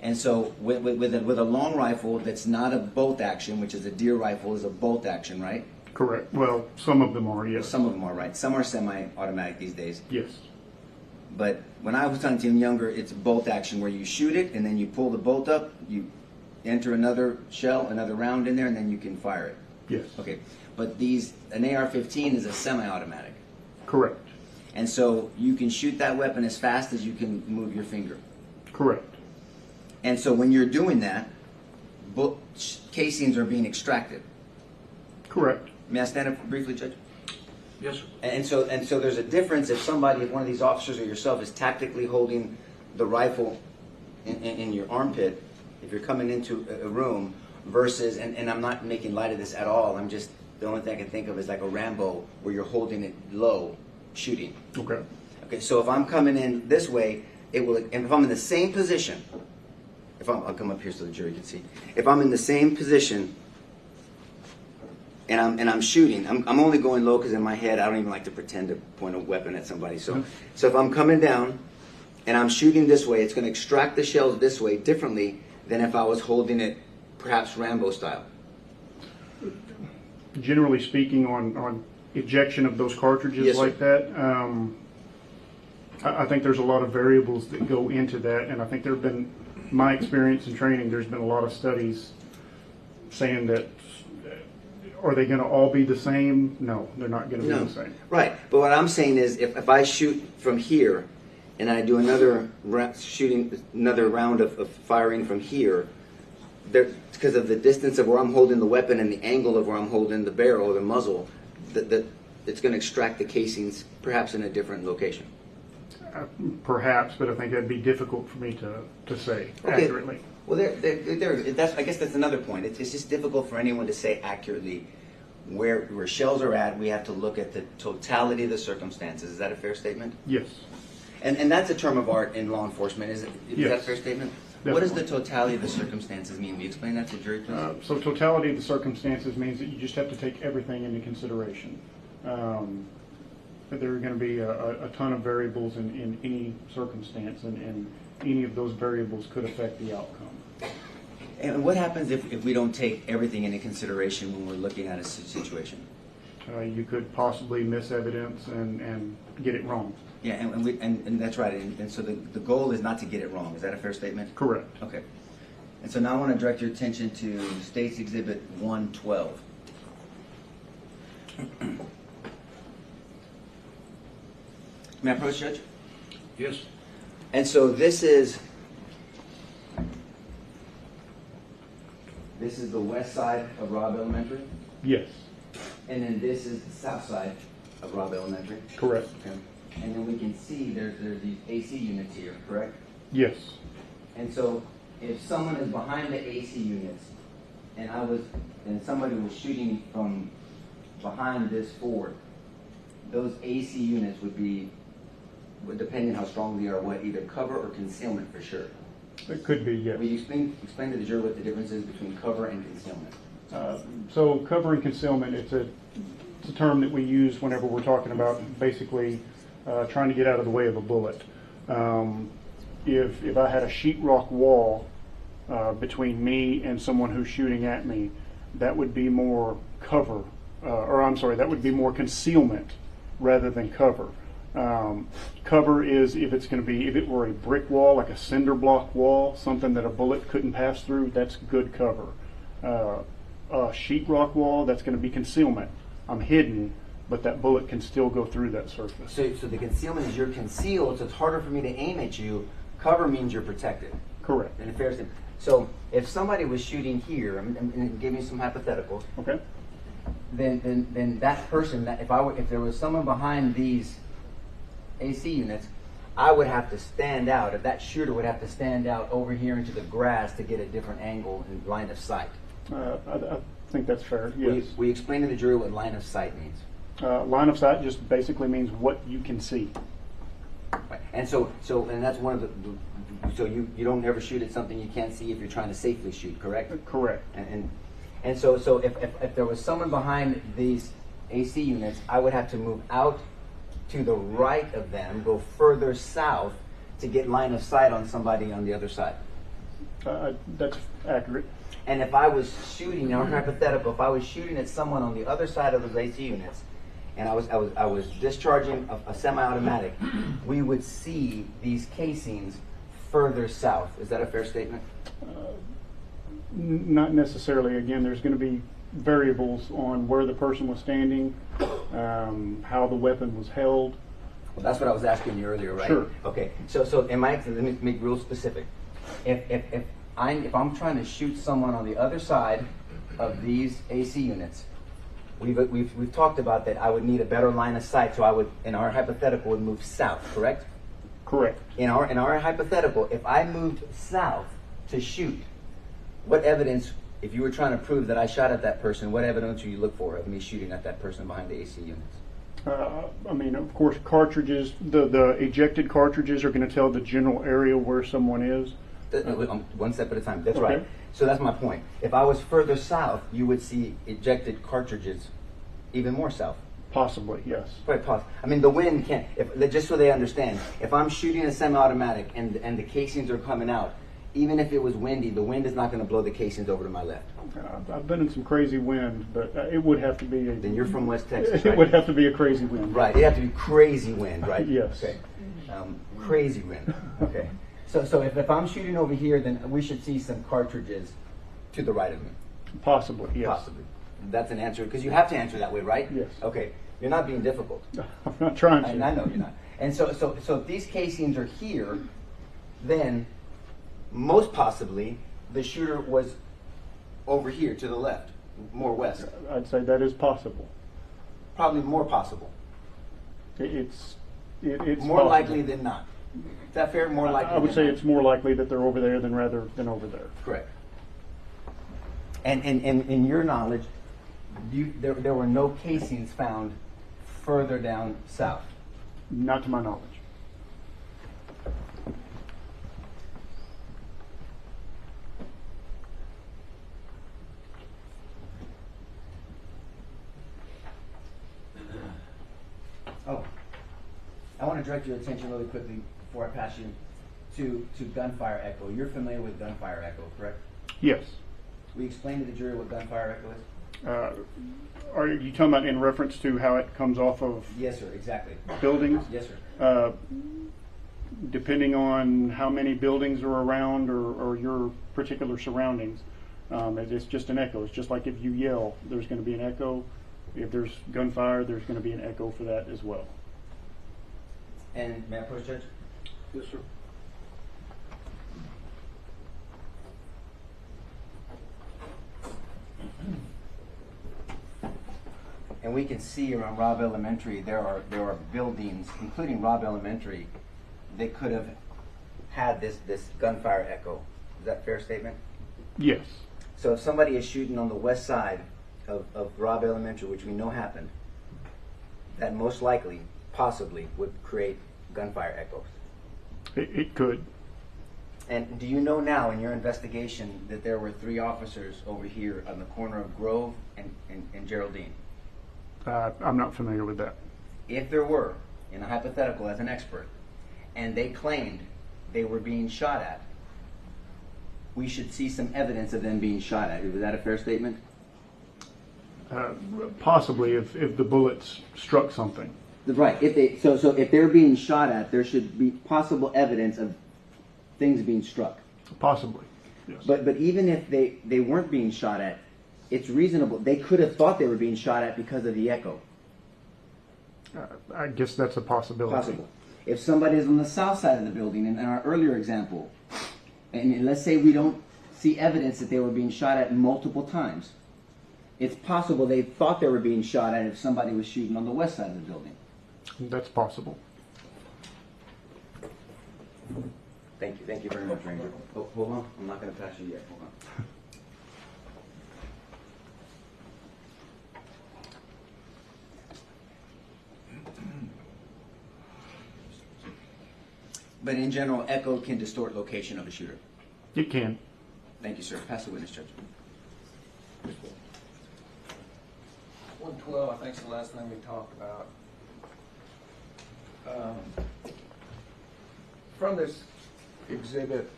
And so with a long rifle that's not a bolt action, which is a deer rifle is a bolt action, right? Correct. Well, some of them are, yes. Some of them are, right? Some are semi-automatic these days. Yes. But when I was hunting younger, it's bolt action where you shoot it and then you pull the bolt up, you enter another shell, another round in there, and then you can fire it. Yes. Okay. But an AR-15 is a semi-automatic. Correct. And so you can shoot that weapon as fast as you can move your finger. Correct. And so when you're doing that, casings are being extracted. Correct. May I stand up briefly, Judge? Yes, sir. And so there's a difference if one of these officers or yourself is tactically holding the rifle in your armpit, if you're coming into a room, versus, and I'm not making light of this at all, the only thing I can think of is like a Rambo where you're holding it low, shooting. Okay. Okay, so if I'm coming in this way, and if I'm in the same position, I'll come up here so the jury can see. If I'm in the same position and I'm shooting, I'm only going low because in my head I don't even like to pretend to point a weapon at somebody. So if I'm coming down and I'm shooting this way, it's going to extract the shells this way differently than if I was holding it perhaps Rambo style. Generally speaking, on ejection of those cartridges Yes, sir. like that, I think there's a lot of variables that go into that, and I think there have been, my experience in training, there's been a lot of studies saying that, are they going to all be the same? No, they're not going to be the same. Right, but what I'm saying is if I shoot from here and I do another round of firing from here, because of the distance of where I'm holding the weapon and the angle of where I'm holding the barrel or the muzzle, it's going to extract the casings perhaps in a different location. Perhaps, but I think that'd be difficult for me to say accurately. Well, I guess that's another point. It's just difficult for anyone to say accurately where shells are at. We have to look at the totality of the circumstances. Is that a fair statement? Yes. And that's a term of art in law enforcement, is Yes. that a fair statement? Definitely. What does the totality of the circumstances mean? Will you explain that to the jury, please? So totality of the circumstances means that you just have to take everything into consideration. But there are going to be a ton of variables in any circumstance, and any of those variables could affect the outcome. And what happens if we don't take everything into consideration when we're looking at a situation? You could possibly miss evidence and get it wrong. Yeah, and that's right. And so the goal is not to get it wrong. Is that a fair statement? Correct. Okay. And so now I want to direct your attention to State's Exhibit 112. May I approach, Judge? Yes. And so this is the west side of Robb Elementary, Yes. and then this is the south side of Robb Elementary. Correct. Okay. And then we can see there's these AC units here, correct? Yes. And so if someone is behind the AC units and somebody was shooting from behind this fort, those AC units would be, depending how strong they are, either cover or concealment for sure. It could be, yes. Will you explain to the jury what the difference is between cover and concealment? So cover and concealment, it's a term that we use whenever we're talking about basically trying to get out of the way of a bullet. If I had a sheetrock wall between me and someone who's shooting at me, that would be more cover, that would be more concealment rather than cover. Cover is if it were a brick wall, like a cinder block wall, something that a bullet couldn't pass through, that's good cover. A sheetrock wall, that's going to be concealment. I'm hidden, but that bullet can still go through that surface. So the concealment is you're concealed, so it's harder for me to aim at you. Cover means you're protected. Correct. In a fair sense. So if somebody was shooting here, and give me some hypotheticals, Okay. then that person, if there was someone behind these AC units, I would have to stand out. If that shooter would have to stand out over here into the grass to get a different angle and line of sight. I think that's fair. Yes. We explain to the jury what line of sight means. Line of sight just basically means what you can see. Right. And and that's one of so you don't ever shoot at something you can't see if you're trying to safely shoot, correct? Correct. And so if there was someone behind these AC units, I would have to move out to the right of them, go further south to get line of sight on somebody on the other side. That's accurate. And if I was shooting, now hypothetical, if I was shooting at someone on the other side of those AC units, and I was discharging a semi-automatic, we would see these casings further south. Is that a fair statement? Not necessarily. Again, there's going to be variables on where the person was standing, how the weapon was held. Well, that's what I was asking you earlier, right? Sure. Okay. So let me make real specific. If I'm trying to shoot someone on the other side of these AC units, we've talked about that. I would need a better line of sight, so I would, in our hypothetical, would move south. Correct? Correct. In our hypothetical, if I moved south to shoot, what evidence, if you were trying to prove that I shot at that person, what evidence would you look for of me shooting at that person behind the AC units? Of course, cartridges, the ejected cartridges are going to tell the general area where someone is. One step at a time. That's Okay. right. So that's my point. If I was further south, you would see ejected cartridges even more south. Possibly, yes. Quite possible. I mean, the wind can't. Just so they understand, if I'm shooting a semi-automatic and the casings are coming out, even if it was windy, the wind is not going to blow the casings over to my left. I've been in some crazy wind, but it would have to be Then you're from West Texas, It right? would have to be a crazy wind. Right. It'd have to be crazy wind, right? Yes. Okay. Crazy wind. Okay. So if I'm shooting over here, then we should see some cartridges to the right of me. Possibly, yes. Possibly. That's an answer, because you have to answer that way, right? Yes. Okay. You're not being difficult. I'm not trying to. I know you're not. And so if these casings are here, then most possibly the shooter was over here to the left, more west. I'd say that is possible. Probably more possible. It's More possible. likely than not. Is that fair? More likely. I would than say not. it's more likely that they're over there than over there. Correct. And in your knowledge, there were no casings found further down south. Not to my knowledge. Oh, I want to direct your attention really quickly before I pass you to gunfire echo. You're familiar with gunfire echo, correct? Yes. We explained to the jury what gunfire echo is? Are you talking about in reference to how it comes off of Yes, sir, exactly. buildings? Yes, sir. Depending on how many buildings are around or your particular surroundings, it's just an echo. It's just like if you yell, there's going to be an echo. If there's gunfire, there's going to be an echo for that as well. And may I approach, Judge? Yes, sir. And we can see around Robb Elementary, there are buildings, including Robb Elementary, that could have had this gunfire echo. Is that a fair statement? Yes. So if somebody is shooting on the west side of Robb Elementary, which we know happened, that most likely, possibly, would create gunfire echoes. It could. And do you know now in your investigation that there were 3 officers over here on the corner of Grove and Geraldine? I'm not familiar with that. If there were, in a hypothetical as an expert, and they claimed they were being shot at, we should see some evidence of them being shot at. Is that a fair statement? Possibly if the bullets struck something. Right. So if they're being shot at, there should be possible evidence of things being struck. Possibly. Yes. But even if they weren't being shot at, it's reasonable. They could have thought they were being shot at because of the echo. I guess that's a possibility. Possible. If somebody is on the south side of the building, in our earlier example, and let's say we don't see evidence that they were being shot at multiple times, it's possible they thought they were being shot at if somebody was shooting on the west side of the building. That's possible. Thank you. Thank you very much, Ranger. Oh, hold on. I'm not going to pass you yet. Hold on. But in general, echo can distort location of a shooter. It can. Thank you, sir. Pass the witness, Judge. 112, I think, is the last thing we talked about. From this exhibit,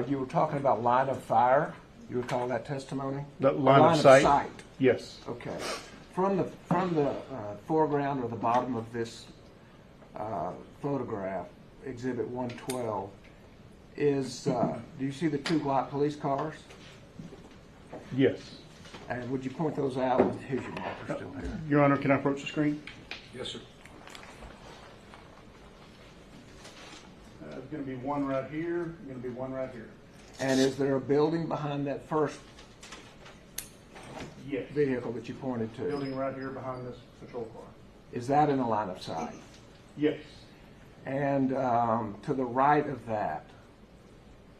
you were talking about line of fire. You recall that testimony? The line of sight? Yes. Okay. From the foreground or the bottom of this photograph, Exhibit 112, do you see the 2 black police cars? Yes. And would you point those out? Here's your marker still there. Your Honor, can I approach the screen? Yes, sir. There's going to be one right here. Going to be one right here. And is there a building behind that first Yes. vehicle that you pointed to? Building right here behind this patrol car. Is that in a line of sight? Yes. And to the right of that,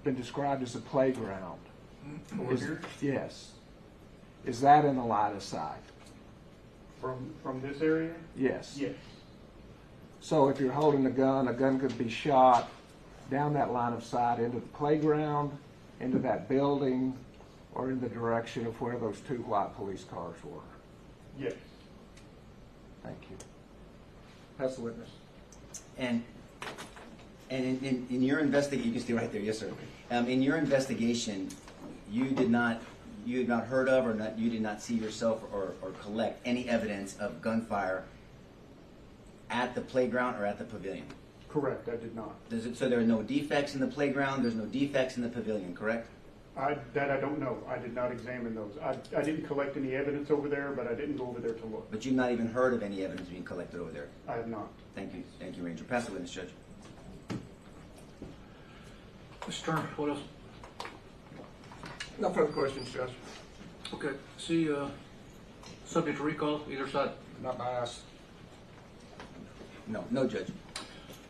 been described as a playground. Over here? Yes. Is that in the line of sight? From this area? Yes. Yes. So if you're holding a gun could be shot down that line of sight into the playground, into that building, or in the direction of where those 2 white police cars were. Yes. Thank you. That's the witness. And in your investigation, you can stay right there, yes, sir. In your investigation, you had not heard of, or you did not see yourself or collect any evidence of gunfire at the playground or at the pavilion. Correct. I did not. So there are no defects in the playground. There's no defects in the pavilion, correct? That I don't know. I did not examine those. I didn't collect any evidence over there, but I didn't go over there to look. But you've not even heard of any evidence being collected over there. I have not. Thank you, Ranger. Pass the witness, Judge. Mr. Turner, what else? No further questions, Judge. Okay. See, subject to recall, either side. Not by us. No, Judge.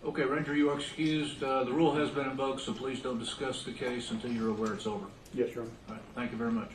Okay, Ranger, you are excused. The rule has been invoked, so please don't discuss the case until you're aware it's over. Yes, Your Honor. All right. Thank you very much.